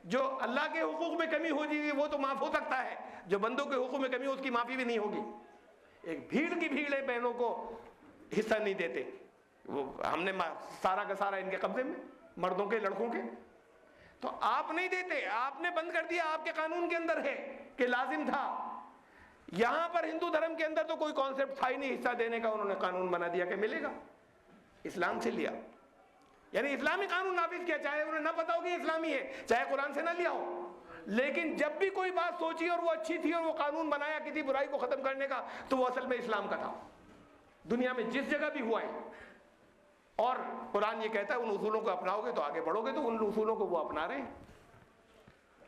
جو اللہ کے حقوق میں کمی ہو جائے گی وہ تو معاف ہو سکتا ہے, جو بندوں کے حقوق میں کمی ہو اس کی معافی بھی نہیں ہوگی. ایک بھیڑ کی بھیڑ ہے, بہنوں کو حصہ نہیں دیتے, وہ ہم نے سارا کا سارا ان کے قبضے میں, مردوں کے لڑکوں کے. تو آپ نہیں دیتے, آپ نے بند کر دیا, آپ کے قانون کے اندر ہے کہ لازم تھا. یہاں پر ہندو دھرم کے اندر تو کوئی کانسیپٹ تھا ہی نہیں حصہ دینے کا, انہوں نے قانون بنا دیا کہ ملے گا, اسلام سے لیا. یعنی اسلامی قانون نافذ کیا, چاہے انہیں نہ پتا ہو کہ اسلامی ہے, چاہے قرآن سے نہ لیا ہو, لیکن جب بھی کوئی بات سوچی اور وہ اچھی تھی اور وہ قانون بنایا کسی برائی کو ختم کرنے کا, تو وہ اصل میں اسلام کا تھا. دنیا میں جس جگہ بھی ہوا ہے, اور قرآن یہ کہتا ہے ان اصولوں کو اپناؤ گے تو آگے بڑھو گے, تو ان اصولوں کو وہ اپنا رہے ہیں.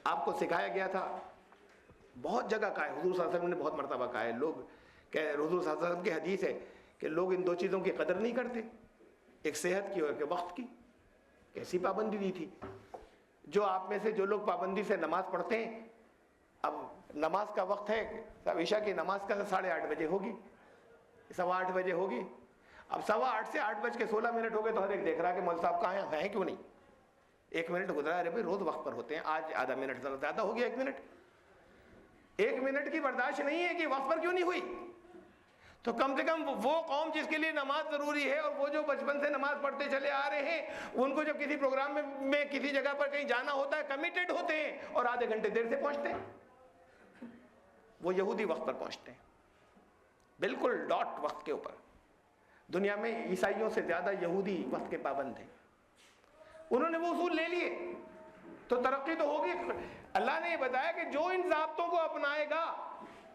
آپ کو سکھایا گیا تھا, بہت جگہ کہا ہے, حضور صلی اللہ علیہ وسلم نے بہت مرتبہ کہا ہے. لوگ کہ حضور صلی اللہ علیہ وسلم کی حدیث ہے کہ لوگ ان دو چیزوں کی قدر نہیں کرتے, ایک صحت کی اور ایک وقت کی. کیسی پابندی دی تھی. جو آپ میں سے جو لوگ پابندی سے نماز پڑھتے ہیں, اب نماز کا وقت ہے, عشاء کی نماز کا 8:30 بجے ہوگی, 8:15 بجے ہوگی. اب 8:15 سے 8:16 ہو گئے تو ہر ایک دیکھ رہا کہ مولوی صاحب کہاں ہیں کیوں نہیں. 1 منٹ گزرا, ارے بھائی روز وقت پر ہوتے ہیں, آج آدھا منٹ زیادہ ہو گیا. 1 منٹ, 1 منٹ کی برداشت نہیں ہے کہ وقت پر کیوں نہیں ہوئی. تو کم سے کم وہ قوم جس کے لیے نماز ضروری ہے, اور وہ جو بچپن سے نماز پڑھتے چلے آ رہے ہیں, ان کو جب کسی پروگرام میں کسی جگہ پر کہیں جانا ہوتا ہے, کمیٹڈ ہوتے ہیں اور آدھے گھنٹے دیر سے پہنچتے ہیں. وہ یہودی وقت پر پہنچتے ہیں, بالکل ڈاٹ وقت کے اوپر. دنیا میں عیسائیوں سے زیادہ یہودی وقت کے پابند ہیں. انہوں نے وہ اصول لے لیے تو ترقی تو ہوگی. اللہ نے یہ بتایا کہ جو ان ضابطوں کو اپنائے گا,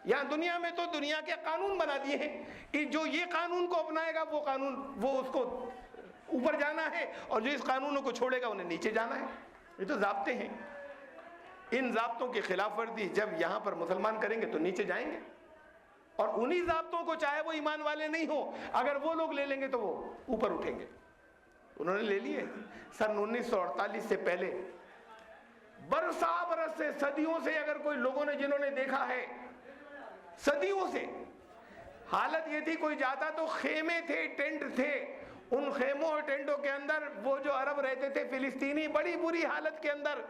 یہاں دنیا میں تو دنیا کے قانون بنا دیے ہیں کہ جو یہ قانون کو اپنائے گا وہ قانون, وہ اس کو اوپر جانا ہے, اور جو اس قانونوں کو چھوڑے گا انہیں نیچے جانا ہے. یہ تو ضابطے ہیں. ان ضابطوں کی خلاف ورزی جب یہاں پر مسلمان کریں گے تو نیچے جائیں گے, اور انہی ضابطوں کو چاہے وہ ایمان والے نہیں ہوں, اگر وہ لوگ لے لیں گے تو وہ اوپر اٹھیں گے. انہوں نے لے لیے. سن 1948 سے پہلے برسا برس سے, صدیوں سے, اگر کوئی لوگوں نے جنہوں نے دیکھا ہے, صدیوں سے حالت یہ تھی, کوئی جاتا تو خیمے تھے, ٹینٹ تھے, ان خیموں اور ٹینٹوں کے اندر وہ جو عرب رہتے تھے فلسطینی, بڑی بری حالت کے اندر,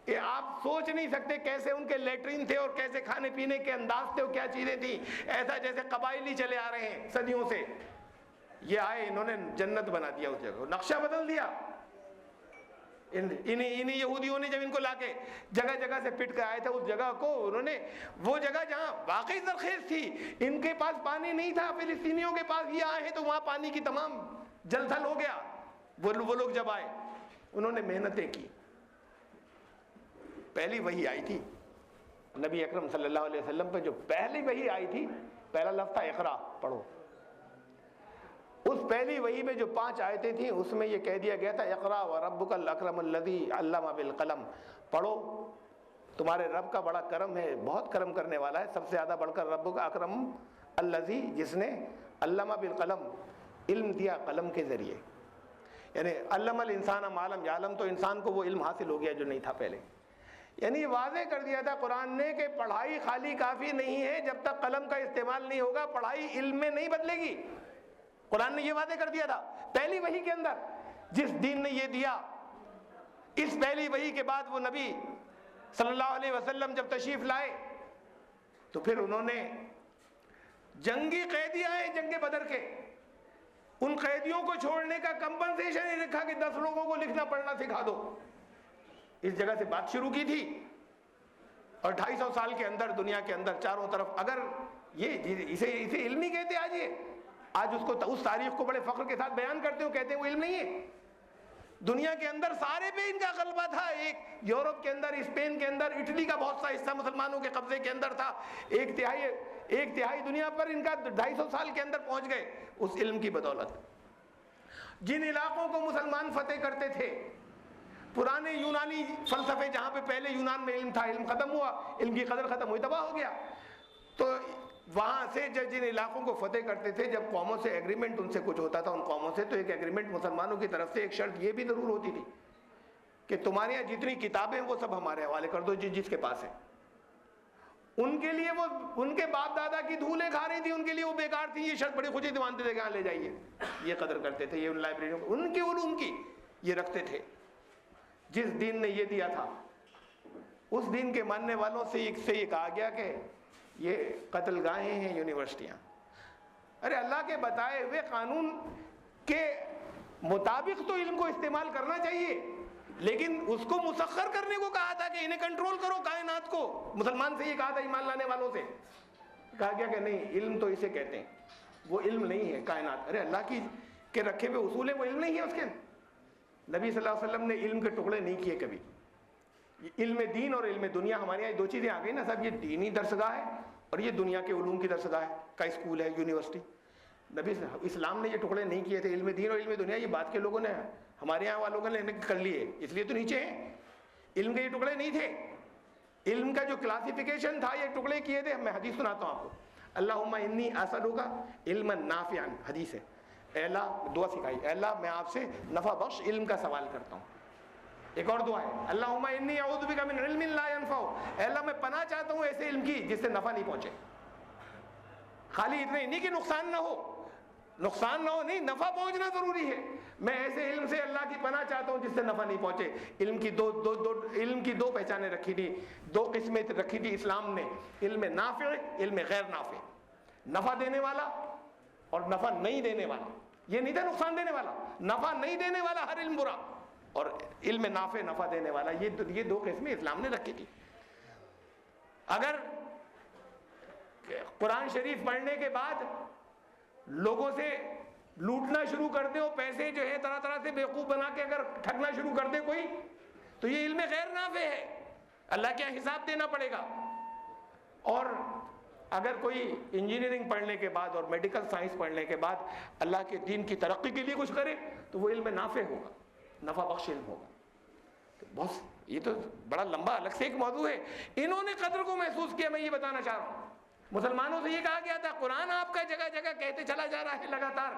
کہ آپ سوچ نہیں سکتے کیسے ان کے لیٹرین تھے اور کیسے کھانے پینے کے انداز تھے اور کیا چیزیں تھیں. ایسا جیسے قبائلی چلے آ رہے ہیں صدیوں سے. یہ آئے, انہوں نے جنت بنا دیا اس جگہ, نقشہ بدل دیا. انہی یہودیوں نے جب ان کو لا کے جگہ جگہ سے پٹ کے آئے تھے, اس جگہ کو انہوں نے, وہ جگہ جہاں واقعی زرخیز تھی, ان کے پاس پانی نہیں تھا, فلسطینیوں کے پاس یہ آئے ہیں تو وہاں پانی کی تمام جل تھل ہو گیا. وہ لوگ جب آئے انہوں نے محنتیں کی. پہلی وحی آئی تھی نبی اکرم صلی اللہ علیہ وسلم پہ, جو پہلی وحی آئی تھی, پہلا لفظ تھا اقرا, پڑھو. اس پہلی وحی میں جو 5 آیتیں تھیں, اس میں یہ کہہ دیا گیا تھا اقرا وربک الاکرم الذی علم بالقلم, پڑھو, تمہارے رب کا بڑا کرم ہے, بہت کرم کرنے والا ہے, سب سے زیادہ بڑھ کر ربک اکرم الذی, جس نے علم بالقلم, علم دیا قلم کے ذریعے. یعنی علم الانسان ما لم یعلم, تو انسان کو وہ علم حاصل ہو گیا جو نہیں تھا پہلے. یعنی واضح کر دیا تھا قرآن نے کہ پڑھائی خالی کافی نہیں ہے, جب تک قلم کا استعمال نہیں ہوگا پڑھائی علم میں نہیں بدلے گی. قرآن نے یہ واضح کر دیا تھا پہلی وحی کے اندر. جس دین نے یہ دیا, اس پہلی وحی کے بعد وہ نبی صلی اللہ علیہ وسلم جب تشریف لائے, تو پھر انہوں نے جنگی قیدی آئے جنگ بدر کے, ان قیدیوں کو چھوڑنے کا کمپنسیشن ہی رکھا کہ 10 لوگوں کو لکھنا پڑھنا سکھا دو. اس جگہ سے بات شروع کی تھی, اور 250 سال کے اندر دنیا کے اندر چاروں طرف, اگر یہ اسے علم نہیں کہتے آج اس کو, اس تاریخ کو بڑے فخر کے ساتھ بیان کرتے ہو, کہتے ہیں وہ علم نہیں ہے. دنیا کے اندر سارے پہ ان کا غلبہ تھا. ایک یورپ کے اندر, اسپین کے اندر, اٹلی کا بہت سا حصہ مسلمانوں کے قبضے کے اندر تھا. 1/3 دنیا پر ان کا 250 سال کے اندر پہنچ گئے اس علم کی بدولت. جن علاقوں کو مسلمان فتح کرتے تھے, پرانے یونانی فلسفے, جہاں پہ پہلے یونان میں علم تھا, علم ختم ہوا, علم کی قدر ختم ہوئی, تباہ ہو گیا. تو وہاں سے جن علاقوں کو فتح کرتے تھے, جب قوموں سے ایگریمنٹ ان سے کچھ ہوتا تھا, ان قوموں سے, تو ایک ایگریمنٹ مسلمانوں کی طرف سے ایک شرط یہ بھی ضرور ہوتی تھی کہ تمہارے یہاں جتنی کتابیں وہ سب ہمارے حوالے کر دو, جس کے پاس ہے. ان کے لیے وہ ان کے باپ دادا کی دھولیں کھا رہی تھی، ان کے لیے وہ بیکار تھی، یہ شرط بڑی خوشی سے مانتے تھے کہ ہاں لے جائیے، یہ قدر کرتے تھے، یہ ان لائبریریوں ان کی علوم کی یہ رکھتے تھے۔ جس دین نے یہ دیا تھا اس دین کے ماننے والوں سے یہ کہا گیا کہ یہ قتل گاہیں ہیں یونیورسٹیاں۔ ارے اللہ کے بتائے ہوئے قانون کے مطابق تو علم کو استعمال کرنا چاہیے، لیکن اس کو مسخر کرنے کو کہا تھا کہ انہیں کنٹرول کرو کائنات کو۔ مسلمان سے یہ کہا تھا، ایمان لانے والوں سے کہا گیا کہ نہیں، علم تو اسے کہتے ہیں، وہ علم نہیں ہے کائنات۔ ارے اللہ کی کے رکھے ہوئے اصول ہیں، وہ علم نہیں ہے اس کے۔ نبی صلی اللہ علیہ وسلم نے علم کے ٹکڑے نہیں کیے کبھی۔ علم دین اور علم دنیا، ہمارے یہاں دو چیزیں آ گئی نا صاحب، یہ دینی درسگاہ ہے اور یہ دنیا کے علوم کی درسگاہ ہے، کا اسکول ہے، یونیورسٹی۔ نبی اسلام نے یہ ٹکڑے نہیں کیے تھے، علم دین اور علم دنیا، یہ بات کے لوگوں نے، ہمارے یہاں والوں نے کر لیے، اس لیے تو نیچے ہیں۔ علم کے یہ ٹکڑے نہیں تھے، علم کا جو کلاسیفیکیشن تھا یہ ٹکڑے کیے تھے۔ میں حدیث سناتا ہوں آپ کو، اللہم انی اسألک علما نافعا، حدیث ہے، اے اللہ دعا سکھائی، اے اللہ میں آپ سے نفع بخش علم کا سوال کرتا ہوں۔ ایک اور دعا ہے، اللہم انی اعوذ بک من علم لا ينفع، اے اللہ میں پناہ چاہتا ہوں ایسے علم کی جس سے نفع نہیں پہنچے۔ خالی اتنے ہی نہیں کہ نقصان نہ ہو، نقصان نہ ہو نہیں، نفع پہنچنا ضروری ہے۔ میں ایسے علم سے اللہ کی پناہ چاہتا ہوں جس سے نفع نہیں پہنچے۔ علم کی دو پہچانیں رکھی تھی، دو قسمیں رکھی تھی اسلام نے، علم نافع، علم غیر نافع، نفع دینے والا اور نفع نہیں دینے والا۔ یہ نہیں تھا نقصان دینے والا، نفع نہیں دینے والا ہر علم برا، اور علم نافع نفع دینے والا، یہ دو قسمیں اسلام نے رکھی تھی۔ اگر قرآن شریف پڑھنے کے بعد لوگوں سے لوٹنا شروع کر دے، اور پیسے جو ہے طرح طرح سے بیوقوف بنا کے اگر ٹھگنا شروع کر دے کوئی، تو یہ علم غیر نافع ہے، اللہ کیا حساب دینا پڑے گا۔ اور اگر کوئی انجینئرنگ پڑھنے کے بعد اور میڈیکل سائنس پڑھنے کے بعد اللہ کے دین کی ترقی کے لیے کچھ کرے تو وہ علم نافع ہوگا، نفع بخش علم ہوگا۔ بس یہ تو بڑا لمبا الگ سے ایک موضوع ہے۔ انہوں نے قدر کو محسوس کیا، میں یہ بتانا چاہ رہا ہوں۔ مسلمانوں سے یہ کہا گیا تھا، قرآن آپ کا جگہ جگہ کہتے چلا جا رہا ہے لگاتار،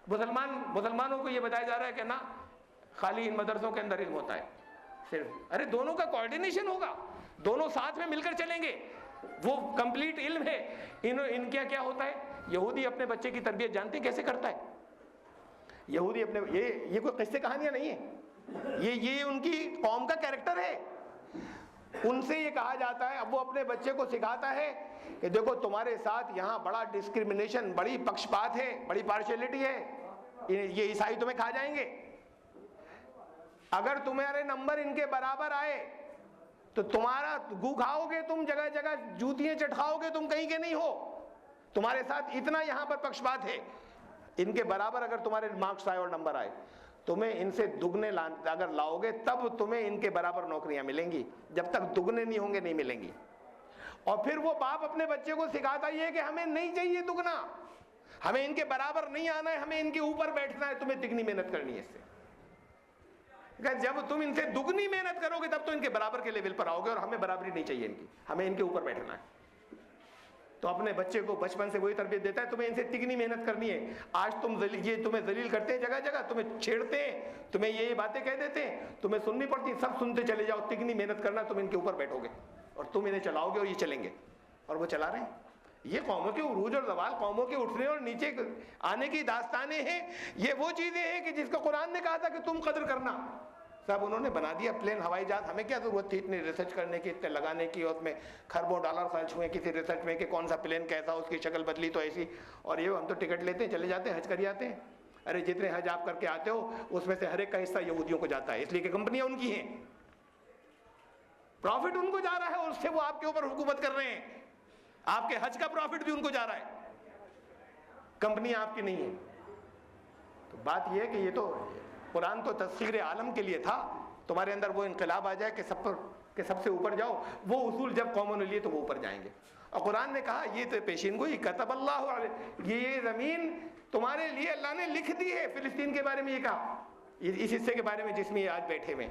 مسلمانوں کو یہ بتایا جا رہا ہے کہ نہ، خالی ان مدرسوں کے اندر علم ہوتا ہے صرف۔ ارے دونوں کا کوارڈینیشن ہوگا، دونوں ساتھ میں مل کر چلیں گے، وہ کمپلیٹ علم ہے۔ ان کیا ہوتا ہے، یہودی اپنے بچے کی تربیت جانتے کیسے کرتا ہے؟ یہودی اپنے، یہ کوئی قصے کہانیاں نہیں ہیں، یہ ان کی قوم کا کیریکٹر ہے۔ ان سے یہ کہا جاتا ہے، اب وہ اپنے بچے کو سکھاتا ہے کہ دیکھو تمہارے ساتھ یہاں بڑا ڈسکریمنیشن، بڑی پکشپات ہے، بڑی پارشیلٹی ہے، یہ عیسائی تمہیں کھا جائیں گے۔ اگر تمہارے نمبر ان کے برابر آئے تو تمہارا گو کھاؤ گے، تم جگہ جگہ جوتیاں چٹکاؤ گے، تم کہیں کے نہیں ہو، تمہارے ساتھ اتنا یہاں پر پکشپات ہے۔ ان کے برابر اگر تمہارے مارکس آئے اور نمبر آئے، تمہیں ان سے دگنے اگر لاؤ گے تب تمہیں ان کے برابر نوکریاں ملیں گی، جب تک دگنے نہیں ہوں گے نہیں ملیں گی۔ اور پھر وہ باپ اپنے بچے کو سکھاتا یہ کہ ہمیں نہیں چاہیے دگنا، ہمیں ان کے برابر نہیں آنا ہے، ہمیں ان کے اوپر بیٹھنا ہے، تمہیں دگنی محنت کرنی ہے اس سے۔ جب تم ان سے دگنی محنت کرو گے تب تو ان کے برابر کے لیول پر آؤ گے، اور ہمیں برابری نہیں چاہیے ان کی، ہمیں ان کے اوپر بیٹھنا ہے۔ تو اپنے بچے کو بچپن سے وہی تربیت دیتا ہے، تمہیں ان سے تگنی محنت کرنی ہے۔ آج یہ تمہیں ذلیل کرتے ہیں جگہ جگہ، تمہیں چھیڑتے ہیں، تمہیں یہ باتیں کہہ دیتے ہیں، تمہیں سننی پڑتی، سب سنتے چلے جاؤ، تگنی محنت کرنا، تم ان کے اوپر بیٹھو گے اور تم انہیں چلاؤ گے اور یہ چلیں گے، اور وہ چلا رہے ہیں۔ یہ قوموں کے عروج اور زوال، قوموں کے اٹھنے اور نیچے آنے کی داستانیں ہیں۔ یہ وہ چیزیں ہیں کہ جس کا قرآن نے کہا تھا کہ تم قدر کرنا، صاحب انہوں نے بنا دیا پلین، ہوائی جہاز۔ ہمیں کیا ضرورت تھی اتنی ریسرچ کرنے کی، اتنے لگانے کی، اور اس میں کھربوں ڈالر خرچ ہوئے کسی ریسرچ میں کہ کون سا پلین کیسا، اس کی شکل بدلی تو ایسی، اور یہ ہم تو ٹکٹ لیتے ہیں چلے جاتے ہیں، حج کر جاتے ہیں۔ ارے جتنے حج آپ کر کے آتے ہو اس میں سے ہر ایک کا حصہ یہودیوں کو جاتا ہے، اس لیے کہ کمپنیاں ان کی ہیں، پروفٹ ان کو جا رہا ہے، اور اس سے وہ آپ کے اوپر حکومت کر رہے ہیں۔ آپ کے حج کا پروفٹ بھی ان کو جا رہا ہے، کمپنیاں آپ کی نہیں ہیں۔ تو بات یہ ہے کہ یہ تو قرآن تو تسخیر عالم کے لیے تھا، تمہارے اندر وہ انقلاب آ جائے کہ سب سے اوپر جاؤ، وہ اصول جب قوموں نے لیے تو وہ اوپر جائیں گے۔ اور قرآن نے کہا یہ تو پیشین گوئی، کتب اللہ علیہ، یہ زمین تمہارے لیے اللہ نے لکھ دی ہے۔ فلسطین کے بارے میں یہ کہا، اس حصے کے بارے میں جس میں یہ آج بیٹھے ہوئے،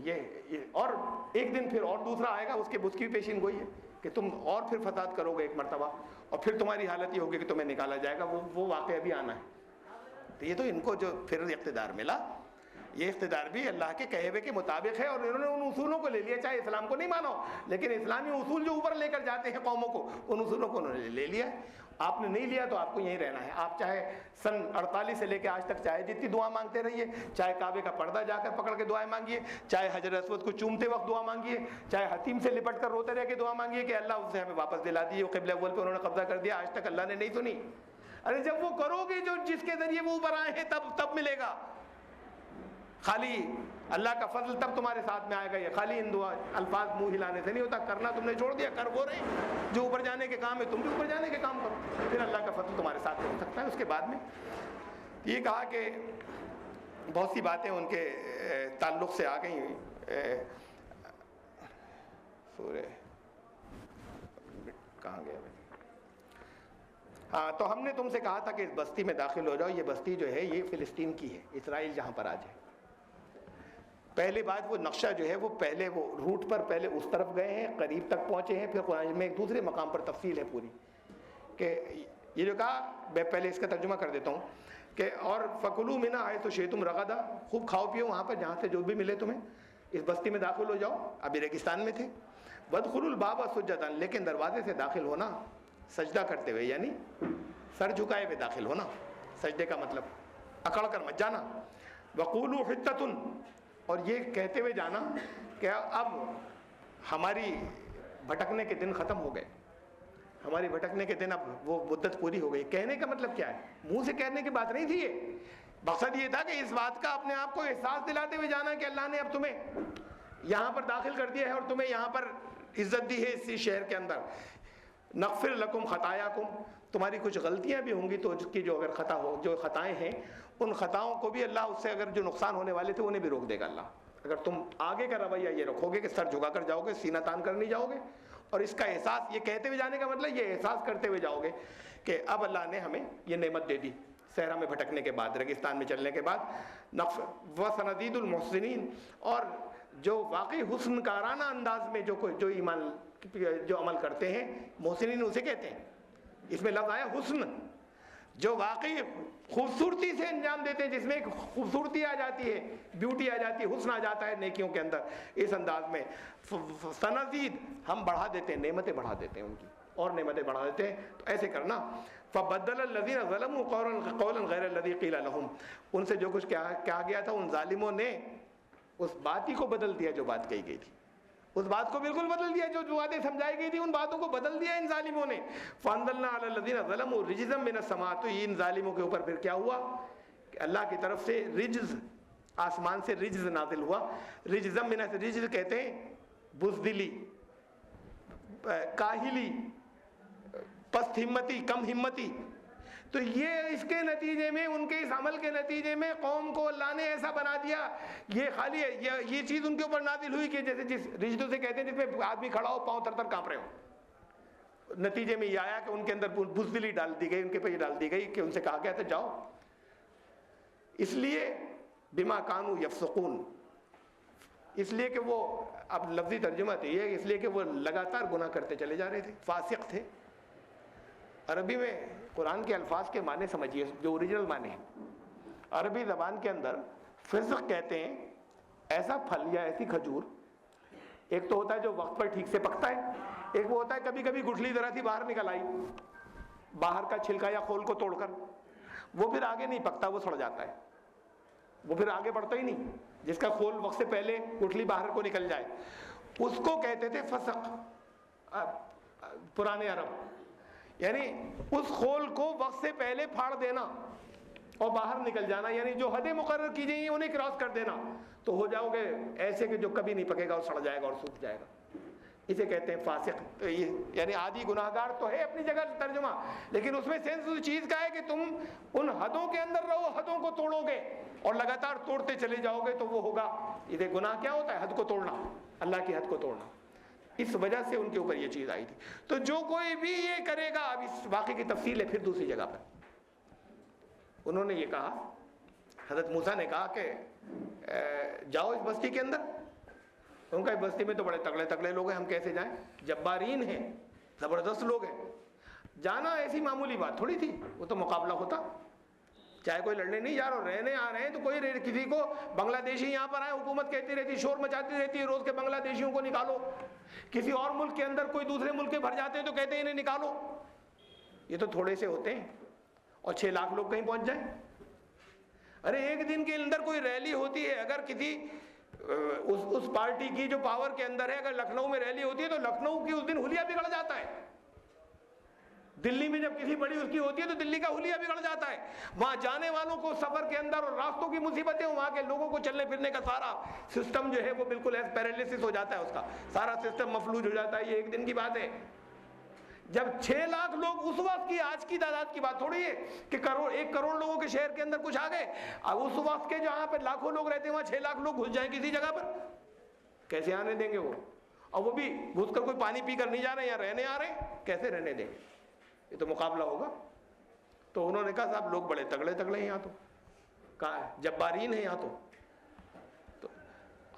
یہ اور ایک دن پھر اور دوسرا آئے گا، اس کی پیشین گوئی ہے کہ تم اور پھر فساد کرو گے ایک مرتبہ، اور پھر تمہاری حالت یہ ہوگی کہ تمہیں نکالا جائے گا، وہ واقعہ بھی آنا ہے۔ تو یہ تو ان کو جو پھر اقتدار ملا، یہ اقتدار بھی اللہ کے کہے ہوئے کے مطابق ہے، اور انہوں نے ان اصولوں کو لے لیا، چاہے اسلام کو نہیں مانو لیکن اسلامی اصول جو اوپر لے کر جاتے ہیں قوموں کو، ان اصولوں کو انہوں نے لے لیا ہے۔ آپ نے نہیں لیا تو آپ کو یہیں رہنا ہے۔ آپ چاہے سن 48 سے لے کے آج تک چاہے جتنی دعا مانگتے رہیے، چاہے کعبے کا پردہ جا کر پکڑ کے دعائیں مانگیے، چاہے حجر اسود کو چومتے وقت دعا مانگیے، چاہے حتیم سے لپٹ کر روتے رہ کے دعا مانگیے کہ اللہ اس سے ہمیں واپس دلا دیے، وہ قبلہ اول پہ انہوں نے قبضہ کر دیا، آج تک اللہ نے نہیں سنی۔ ارے جب وہ کرو گے جو جس کے ذریعے وہ اوپر آئے ہیں تب ملے گا۔ خالی اللہ کا فضل تب تمہارے ساتھ میں آئے گا، یہ خالی ان دعا الفاظ منہ ہلانے سے نہیں ہوتا۔ کرنا تم نے چھوڑ دیا، کر وہ رہے جو اوپر جانے کے کام ہے، تم بھی اوپر جانے کے کام کرو، پھر اللہ کا فضل تمہارے ساتھ ہو سکتا ہے۔ اس کے بعد میں یہ کہا کہ بہت سی باتیں ان کے تعلق سے آ گئیں۔ سورہ کہاں گیا؟ ہاں، تو ہم نے تم سے کہا تھا کہ اس بستی میں داخل ہو جاؤ۔ یہ بستی جو ہے یہ فلسطین کی ہے، اسرائیل جہاں پر آج ہے۔ پہلی بات، وہ نقشہ جو ہے وہ پہلے وہ روٹ پر پہلے اس طرف گئے ہیں، قریب تک پہنچے ہیں، پھر قرآن میں ایک دوسرے مقام پر تفصیل ہے پوری کہ یہ جو کہا، میں پہلے اس کا ترجمہ کر دیتا ہوں کہ اور فَكُلُوا مِنْهَا حَيْثُ شِئْتُمْ رَغَدًا، خوب کھاؤ پیو وہاں پر جہاں سے جو بھی ملے تمہیں، اس بستی میں داخل ہو جاؤ۔ ابھی ریگستان میں تھے۔ وَادْخُلُوا الْبَابَ سُجَّدًا، لیکن دروازے سے داخل ہونا سجدہ کرتے ہوئے، یعنی سر جھکائے ہوئے داخل ہونا۔ سجدے کا مطلب اکڑ کر مت جانا۔ وَقُولُوا حِطَّةٌ، اور یہ کہتے ہوئے جانا کہ اب ہماری بھٹکنے کے دن ختم ہو گئے، ہماری بھٹکنے کے دن اب وہ مدت پوری ہو گئی۔ کہنے کا مطلب کیا ہے؟ منہ سے کہنے کی بات نہیں تھی، یہ مقصد یہ تھا کہ اس بات کا اپنے آپ کو احساس دلاتے ہوئے جانا کہ اللہ نے اب تمہیں یہاں پر داخل کر دیا ہے اور تمہیں یہاں پر عزت دی ہے اسی شہر کے اندر۔ نغفر لکم خطایاکم، تمہاری کچھ غلطیاں بھی ہوں گی تو اس کی جو اگر خطا ہو، جو خطائیں ہیں ان خطاؤں کو بھی اللہ اس سے اگر جو نقصان ہونے والے تھے انہیں بھی روک دے گا اللہ، اگر تم آگے کا رویہ یہ رکھو گے کہ سر جھکا کر جاؤ گے، سینہ تان کر نہیں جاؤ گے، اور اس کا احساس، یہ کہتے ہوئے جانے کا مطلب یہ احساس کرتے ہوئے جاؤ گے کہ اب اللہ نے ہمیں یہ نعمت دے دی صحرا میں بھٹکنے کے بعد، ریگستان میں چلنے کے بعد۔ وَسَنَزِيدُ الْمُحْسِنِينَ، اور جو واقعی حسن کارانہ انداز میں جو ایمان جو عمل کرتے ہیں، محسنین اسے کہتے ہیں۔ اس میں لفظ آیا حسن، جو واقعی خوبصورتی سے انجام دیتے ہیں، جس میں ایک خوبصورتی آ جاتی ہے، بیوٹی آ جاتی ہے، حسن آ جاتا ہے نیکیوں کے اندر، اس انداز میں سنزید، ہم بڑھا دیتے ہیں، نعمتیں بڑھا دیتے ہیں ان کی، اور نعمتیں بڑھا دیتے ہیں۔ تو ایسے کرنا۔ فَبَدَّلَ الَّذِينَ ظَلَمُوا قَوْلًا غَيْرَ الَّذِي قِيلَ لَهُمْ، ان سے جو کچھ کہا گیا تھا ان ظالموں نے اس بات ہی کو بدل دیا جو بات کہی گئی تھی، اس بات کو بالکل بدل دیا، جو باتیں سمجھائی گئی تھی ان باتوں کو بدل دیا ان ظالموں نے۔ فَأَنزَلْنَا عَلَى الَّذِينَ ظَلَمُوا رِجْزًا مِّنَ السَّمَاءِ، تو ان ظالموں کے اوپر پھر کیا ہوا کہ اللہ کی طرف سے رجز، آسمان سے رجز نازل ہوا۔ رجزًا مِّنَ، رجز کہتے ہیں بزدلی، کاہلی، پست ہمتی، کم ہمتی۔ تو یہ اس کے نتیجے میں، ان کے اس عمل کے نتیجے میں قوم کو اللہ نے ایسا بنا دیا، یہ خالی یہ چیز ان کے اوپر نازل ہوئی کہ جیسے جس رجدوں سے کہتے ہیں جس میں آدمی کھڑا ہو پاؤں تر تر کانپ رہے ہو۔ نتیجے میں یہ آیا کہ ان کے اندر بزدلی ڈال دی گئی، ان کے پہ یہ ڈال دی گئی کہ ان سے کہا گیا تھا جاؤ، اس لیے بما کانوا یفسقون، اس لیے کہ وہ، اب لفظی ترجمہ تو یہ ہے، اس لیے کہ وہ لگاتار گناہ کرتے چلے جا رہے تھے، فاسق تھے۔ عربی میں قرآن کے الفاظ کے معنی سمجھیے، جو اوریجنل معنی ہیں عربی زبان کے اندر، فسق کہتے ہیں ایسا پھل یا ایسی کھجور، ایک تو ہوتا ہے جو وقت پر ٹھیک سے پکتا ہے، ایک وہ ہوتا ہے کبھی کبھی گٹھلی ذرا سی باہر نکل آئی، باہر کا چھلکا یا خول کو توڑ کر، وہ پھر آگے نہیں پکتا، وہ سڑ جاتا ہے، وہ پھر آگے بڑھتا ہی نہیں، جس کا خول وقت سے پہلے گٹھلی باہر کو نکل جائے، اس کو کہتے تھے فسق پرانے عرب، یعنی اس خول کو وقت سے پہلے پھاڑ دینا اور باہر نکل جانا، یعنی جو حدیں مقرر کی جائیں انہیں کراس کر دینا، تو ہو جاؤ گے ایسے کہ جو کبھی نہیں پکے گا اور سڑ جائے گا اور سوکھ جائے گا، اسے کہتے ہیں فاسق۔ تو یہ یعنی عادی گناہ گار تو ہے اپنی جگہ ترجمہ، لیکن اس میں سینس اس چیز کا ہے کہ تم ان حدوں کے اندر رہو، حدوں کو توڑو گے اور لگاتار توڑتے چلے جاؤ گے تو وہ ہوگا۔ یہ گناہ کیا ہوتا ہے؟ حد کو توڑنا، اللہ کی حد کو توڑنا، اس وجہ سے ان کے اوپر یہ چیز آئی تھی۔ تو جو کوئی بھی یہ کرے گا، اب اس واقعے کی تفصیل ہے پھر دوسری جگہ پر، انہوں نے یہ کہا، حضرت موسیٰ نے کہا کہ جاؤ اس بستی کے اندر، ان کا اس بستی میں تو بڑے تگڑے تگڑے لوگ ہیں، ہم کیسے جائیں، جبارین ہیں، زبردست لوگ ہیں، جانا ایسی معمولی بات تھوڑی تھی، وہ تو مقابلہ ہوتا، چاہے کوئی لڑنے نہیں جا رہا، رہنے آ رہے ہیں تو کوئی کسی کو بنگلہ دیشی یہاں پر آئے، حکومت کہتی رہتی، شور مچاتی رہتی ہے روز کے بنگلہ دیشیوں کو نکالو. کسی اور ملک کے اندر کوئی دوسرے ملک کے بھر جاتے ہیں تو کہتے ہیں انہیں نکالو. یہ تو تھوڑے سے ہوتے ہیں اور 6 لاکھ لوگ کہیں پہنچ جائیں. ارے ایک دن کے اندر کوئی ریلی ہوتی ہے، اگر کسی اس پارٹی کی جو پاور کے اندر ہے، اگر لکھنؤ میں ریلی ہوتی ہے تو لکھنؤ کی اس دن حلیہ بگڑ جاتا ہے. دلی میں جب کسی بڑی اس کی ہوتی ہے تو دلی کا حلیہ بگڑ جاتا ہے. وہاں جانے والوں کو سفر کے اندر اور راستوں کی مصیبتیں، وہاں کے لوگوں کو چلنے پھرنے کا سارا سسٹم جو ہے وہ بالکل پیرالیسس ہو جاتا ہے، اس کا سارا سسٹم مفلوج ہو جاتا ہے. یہ ایک دن کی بات ہے. جب 6 لاکھ لوگ اس وقت کی، آج کی تعداد کی بات تھوڑی ہے کہ 1 کروڑ لوگوں کے شہر کے اندر کچھ آ گئے. اب اس وقت کے جہاں پہ لاکھوں لوگ رہتے ہیں وہاں 6 لاکھ لوگ گھس جائیں کسی جگہ پر، کیسے آنے دیں گے وہ؟ اور وہ بھی گھس کر کوئی پانی پی کر نہیں جا رہے ہیں یا رہنے آ رہے ہیں، کیسے رہنے دیں گے؟ یہ تو مقابلہ ہوگا. تو انہوں نے کہا صاحب لوگ بڑے تگڑے تگڑے ہیں یہاں، تو کہا جبارین ہیں یہاں. تو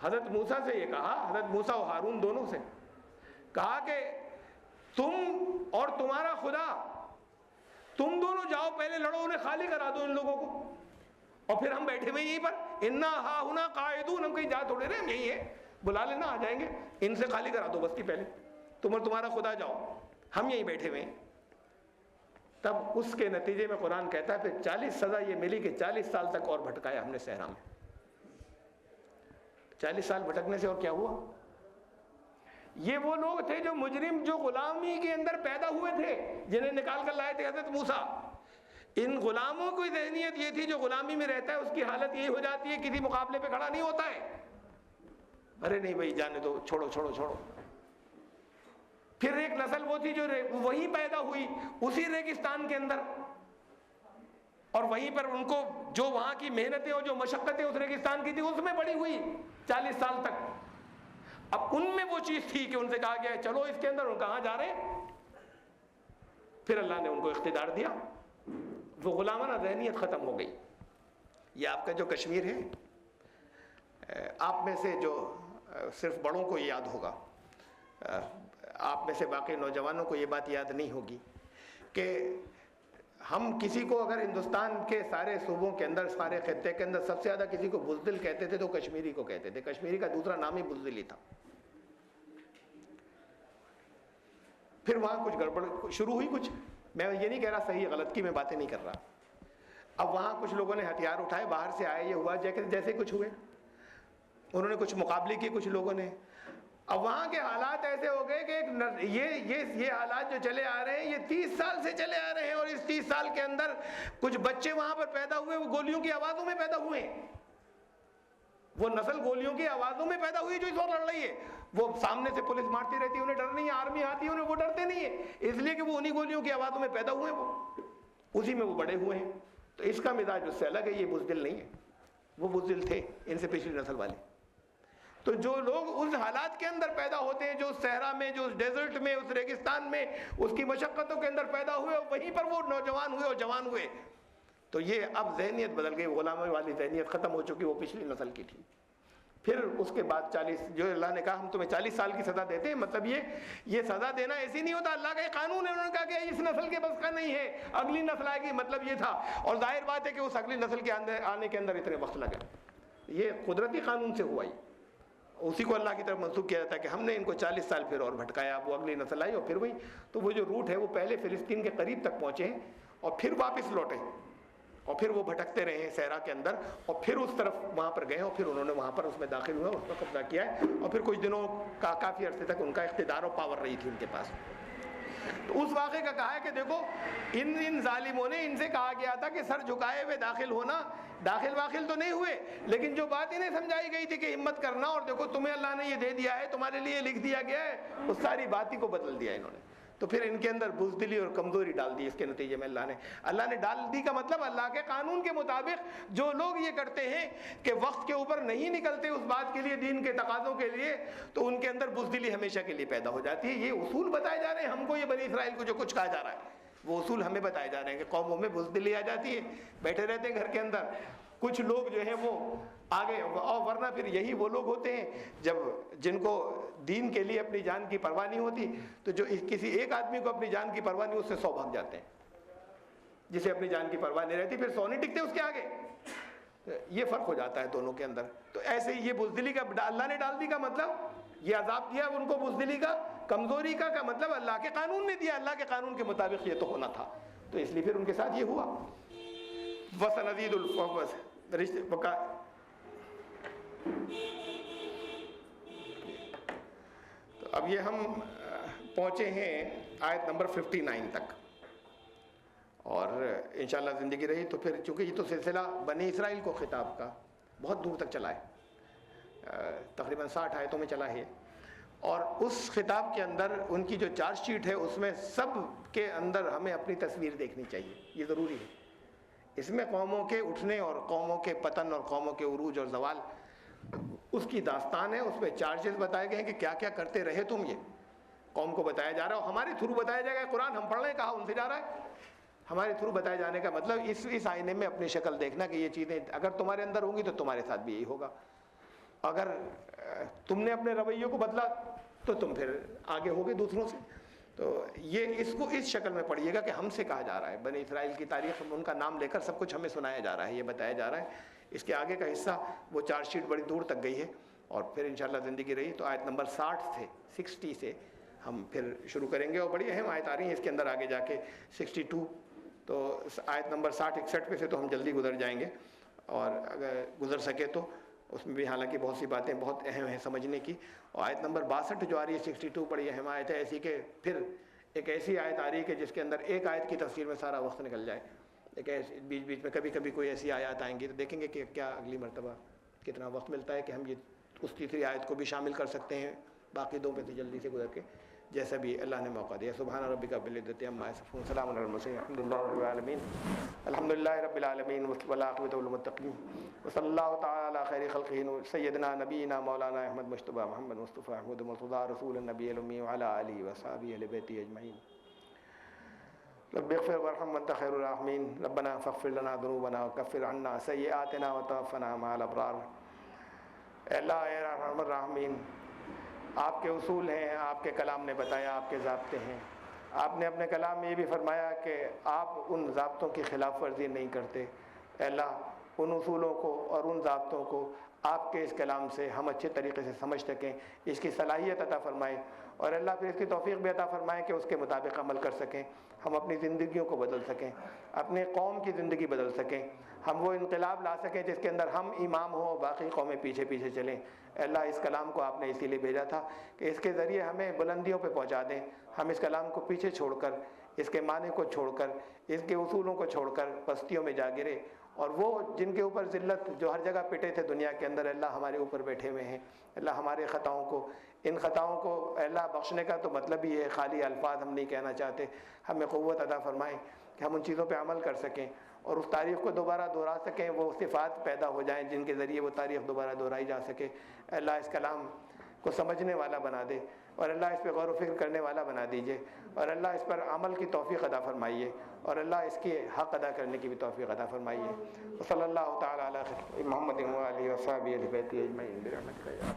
حضرت موسیٰ سے یہ کہا، حضرت موسیٰ و ہارون دونوں سے کہا کہ تم اور تمہارا خدا، تم دونوں جاؤ پہلے لڑو، انہیں خالی کرا دو ان لوگوں کو، اور پھر ہم بیٹھے ہوئے یہیں پر، انا ہا ہنا قاعدون، ہم کہیں جا تھوڑے رہے، ہم یہی ہیں، بلا لینا آ جائیں گے، ان سے خالی کرا دو بستی پہلے، تم اور تمہارا خدا جاؤ، ہم یہیں بیٹھے ہوئے ہیں. تب اس کے نتیجے میں قرآن کہتا ہے پھر 40 سزا یہ ملی کہ 40 سال تک اور بھٹکایا ہم نے صحرا میں. 40 سال بھٹکنے سے اور کیا ہوا؟ یہ وہ لوگ تھے جو مجرم، جو غلامی کے اندر پیدا ہوئے تھے، جنہیں نکال کر لائے تھے حضرت موسیٰ. ان غلاموں کی ذہنیت یہ تھی، جو غلامی میں رہتا ہے اس کی حالت یہی ہو جاتی ہے، کسی مقابلے پہ کھڑا نہیں ہوتا ہے. ارے نہیں بھائی جانے دو، چھوڑو چھوڑو چھوڑو. پھر ایک نسل وہ تھی جو وہیں پیدا ہوئی اسی ریگستان کے اندر، اور وہیں پر ان کو جو وہاں کی محنتیں اور جو مشقتیں اس ریگستان کی تھی اس میں بڑی ہوئی 40 سال تک. اب ان میں وہ چیز تھی کہ ان سے کہا گیا چلو اس کے اندر، ان کہاں جا رہے ہیں؟ پھر اللہ نے ان کو اقتدار دیا، وہ غلامانہ ذہنیت ختم ہو گئی. یہ آپ کا جو کشمیر ہے، آپ میں سے جو صرف بڑوں کو یاد ہوگا، آپ میں سے باقی نوجوانوں کو یہ بات یاد نہیں ہوگی کہ ہم کسی کو اگر ہندوستان کے سارے صوبوں کے اندر، سارے خطے کے اندر سب سے زیادہ کسی کو بزدل کہتے تھے تو کشمیری کو کہتے تھے. کشمیری کا دوسرا نام ہی بزدلی تھا. پھر وہاں کچھ گڑبڑ شروع ہوئی، کچھ، میں یہ نہیں کہہ رہا صحیح غلط کی میں باتیں نہیں کر رہا. اب وہاں کچھ لوگوں نے ہتھیار اٹھائے، باہر سے آئے، یہ ہوا جیسے کچھ ہوئے، انہوں نے کچھ مقابلے کیے کچھ لوگوں نے. اب وہاں کے حالات ایسے ہو گئے کہ یہ حالات جو چلے آ رہے ہیں یہ 30 سال سے چلے آ رہے ہیں، اور اس 30 سال کے اندر کچھ بچے وہاں پر پیدا ہوئے، وہ گولیوں کی آوازوں میں پیدا ہوئے ہیں. وہ نسل گولیوں کی آوازوں میں پیدا ہوئی جو اس وقت لڑ رہی ہے. وہ سامنے سے پولیس مارتی رہتی ہے، انہیں ڈر نہیں ہے، آرمی آتی ہے انہیں، وہ ڈرتے نہیں ہیں، اس لیے کہ وہ انہی گولیوں کی آوازوں میں پیدا ہوئے ہیں، وہ اسی میں وہ بڑے ہوئے ہیں. تو اس کا مزاج اس سے الگ ہے، یہ بزدل نہیں ہے. وہ بزدل تھے ان سے پچھلی نسل والے. تو جو لوگ اس حالات کے اندر پیدا ہوتے ہیں، جو اس صحرا میں، جو اس ڈیزرٹ میں، اس ریگستان میں، اس کی مشقتوں کے اندر پیدا ہوئے، وہیں پر وہ نوجوان ہوئے اور جوان ہوئے، تو یہ اب ذہنیت بدل گئی، غلامی والی ذہنیت ختم ہو چکی، وہ پچھلی نسل کی تھی. پھر اس کے بعد 40، جو اللہ نے کہا ہم تمہیں 40 سال کی سزا دیتے ہیں، مطلب یہ سزا دینا ایسی نہیں ہوتا، اللہ کا ایک قانون ہے. انہوں نے کہا کہ اس نسل کے بس کا نہیں ہے، اگلی نسل آئے گی، مطلب یہ تھا. اور ظاہر بات ہے کہ اس اگلی نسل کے آنے کے اندر اتنے وقت لگا. یہ قدرتی قانون سے ہوا ہی، اسی کو اللہ کی طرف منسوخ کیا جاتا ہے کہ ہم نے ان کو 40 سال پھر اور بھٹکایا. اب وہ اگلی نسل آئی اور پھر وہی، تو وہ جو روٹ ہے وہ پہلے فلسطین کے قریب تک پہنچے ہیں اور پھر واپس لوٹے، اور پھر وہ بھٹکتے رہے ہیں صحرا کے اندر، اور پھر اس طرف وہاں پر گئے، اور پھر انہوں نے وہاں پر اس میں داخل ہوئے، اس پر قبضہ کیا ہے، اور پھر کچھ دنوں کا کافی عرصے تک ان کا اقتدار و پاور رہی تھی ان کے پاس. تو اس واقعے کا کہا ہے کہ دیکھو ان ظالموں نے، ان سے کہا گیا تھا کہ سر جھکائے ہوئے داخل ہونا، داخل تو نہیں ہوئے، لیکن جو بات انہیں سمجھائی گئی تھی کہ ہمت کرنا، اور دیکھو تمہیں اللہ نے یہ دے دیا ہے، تمہارے لیے لکھ دیا گیا ہے، اس ساری بات ہی کو بدل دیا انہوں نے. تو پھر ان کے اندر بزدلی اور کمزوری ڈال دی. اس کے نتیجے میں اللہ نے ڈال دی کا مطلب اللہ کے قانون کے مطابق جو لوگ یہ کرتے ہیں کہ وقت کے اوپر نہیں نکلتے اس بات کے لیے، دین کے تقاضوں کے لیے، تو ان کے اندر بزدلی ہمیشہ کے لیے پیدا ہو جاتی ہے. یہ اصول بتائے جا رہے ہیں ہم کو، یہ بنی اسرائیل کو جو کچھ کہا جا رہا ہے وہ اصول ہمیں بتائے جا رہے ہیں کہ قوموں میں بزدلی آ جاتی ہے، بیٹھے رہتے ہیں گھر کے اندر کچھ لوگ جو ہیں وہ آگے، اور ورنہ پھر یہی وہ لوگ ہوتے ہیں جن کو دین کے لیے اپنی جان کی پرواہ نہیں ہوتی، تو جو کسی ایک آدمی کو اپنی جان کی پرواہ نہیں، اس سے 100 بھاگ جاتے ہیں. جسے اپنی جان کی پرواہ نہیں رہتی، پھر 100 نہیں ٹکتے اس کے آگے. یہ فرق ہو جاتا ہے دونوں کے اندر. تو ایسے ہی یہ بزدلی کا اللہ نے ڈال دی کا مطلب یہ عذاب دیا ان کو، بزدلی کا، کمزوری کا مطلب اللہ کے قانون نے دیا، اللہ کے قانون کے مطابق یہ تو ہونا تھا، تو اس لیے پھر ان کے ساتھ یہ ہوا. وَسَنَزِيدُ تو اب یہ ہم پہنچے ہیں آیت نمبر 59 تک، اور انشاءاللہ زندگی رہی تو پھر، چونکہ یہ تو سلسلہ بنی اسرائیل کو خطاب کا بہت دور تک چلا ہے، تقریباً 60 آیتوں میں چلا ہے، اور اس خطاب کے اندر ان کی جو چارج شیٹ ہے اس میں سب کے اندر ہمیں اپنی تصویر دیکھنی چاہیے، یہ ضروری ہے. اس میں قوموں کے اٹھنے اور قوموں کے پتن اور قوموں کے عروج اور زوال اس کی داستان ہے، اس میں چارجز بتائے گئے ہیں کہ کیا کیا کرتے رہے تم، یہ قوم کو بتایا جا رہا ہے، اور ہمارے تھرو بتایا جائے گا. قرآن ہم پڑھ رہے ہیں، کہا ان سے جا رہا ہے، ہمارے تھرو بتائے جانے کا مطلب اس آئینے میں اپنی شکل دیکھنا کہ یہ چیزیں اگر تمہارے اندر ہوں گی تو تمہارے ساتھ بھی یہی ہوگا. اگر تم نے اپنے رویوں کو بدلا تو تم پھر آگے ہوگے دوسروں سے. تو یہ اس کو اس شکل میں پڑھیے گا کہ ہم سے کہا جا رہا ہے، بنی اسرائیل کی تاریخ، ان کا نام لے کر سب کچھ ہمیں سنایا جا رہا ہے، یہ بتایا جا رہا ہے. اس کے آگے کا حصہ وہ چارج شیٹ بڑی دور تک گئی ہے، اور پھر انشاءاللہ زندگی رہی تو آیت نمبر 60 سے ہم پھر شروع کریں گے. اور بڑی اہم آیت آ رہی ہیں اس کے اندر آگے جا کے 62، تو آیت نمبر 60-61 پہ سے تو ہم جلدی گزر جائیں گے، اور اگر گزر سکے تو اس میں بھی حالانکہ بہت سی باتیں بہت اہم ہیں سمجھنے کی. اور آیت نمبر 62 جو آ رہی ہے 62 بڑی اہم آیت ہے، ایسی کہ پھر ایک ایسی آیت آ رہی ہے کہ جس کے اندر ایک آیت کی تفسیر میں سارا وقت نکل جائے. ایک ایسی بیچ بیچ میں کبھی کبھی کوئی ایسی آیات آئیں گی تو دیکھیں گے کہ کیا اگلی مرتبہ کتنا وقت ملتا ہے کہ ہم یہ اس تیسری آیت کو بھی شامل کر سکتے ہیں، باقی دو پہ سے جلدی سے گزر کے جیسا بھی اللہ نے موقع دیا. سبحان ربک رب العزۃ عما یصفون، سلام علی المرسلین، الحمد للہ رب العالمین والعاقبۃ للمتقین، وصلی اللہ تعالی علی خیر خلقہ سیدنا نبینا مولانا احمد مجتبی محمد مصطفی احمد مرتضی رسول النبی الامی وعلی آلہ وصحبہ اہل بیتہ اجمعین. رب اغفر وارحم وانت خیر الراحمین، ربنا فاغفر لنا ذنوبنا وکفر عنا سیئاتنا وتوفنا مع الابرار. اے اللہ، اے ارحم الراحمین، آپ کے اصول ہیں، آپ کے کلام نے بتایا، آپ کے ضابطے ہیں. آپ نے اپنے کلام میں یہ بھی فرمایا کہ آپ ان ضابطوں کی خلاف ورزی نہیں کرتے. اے اللہ، ان اصولوں کو اور ان ضابطوں کو آپ کے اس کلام سے ہم اچھے طریقے سے سمجھ سکیں، اس کی صلاحیت عطا فرمائیں، اور اللہ پھر اس کی توفیق بھی عطا فرمائیں کہ اس کے مطابق عمل کر سکیں، ہم اپنی زندگیوں کو بدل سکیں، اپنے قوم کی زندگی بدل سکیں، ہم وہ انقلاب لا سکیں جس کے اندر ہم امام ہوں، باقی قومیں پیچھے پیچھے چلیں. اے اللہ، اس کلام کو آپ نے اسی لیے بھیجا تھا کہ اس کے ذریعے ہمیں بلندیوں پہ پہنچا دیں. ہم اس کلام کو پیچھے چھوڑ کر، اس کے معنی کو چھوڑ کر، اس کے اصولوں کو چھوڑ کر پستیوں میں جا گرے، اور وہ جن کے اوپر ذلت جو ہر جگہ پٹے تھے دنیا کے اندر، اللہ ہمارے اوپر بیٹھے ہوئے ہیں. اللہ ہمارے خطاؤں کو، ان خطاؤں کو اللہ بخشنے کا تو مطلب ہی ہے، خالی الفاظ ہم نہیں کہنا چاہتے. ہمیں قوت عطا فرمائیں کہ ہم ان چیزوں پہ عمل کر سکیں اور اس تاریخ کو دوبارہ دہرا سکیں، وہ صفات پیدا ہو جائیں جن کے ذریعے وہ تاریخ دوبارہ دہرائی جا سکے. اللہ اس کلام کو سمجھنے والا بنا دے، اور اللہ اس پہ غور و فکر کرنے والا بنا دیجئے، اور اللہ اس پر عمل کی توفیق عطا فرمائیے، اور اللہ اس کے حق ادا کرنے کی بھی توفیق عطا فرمائیے. صلی اللہ تعالی علی محمد و آلہ و صحبہ اہل بیتہ اجمعین برحمتک یا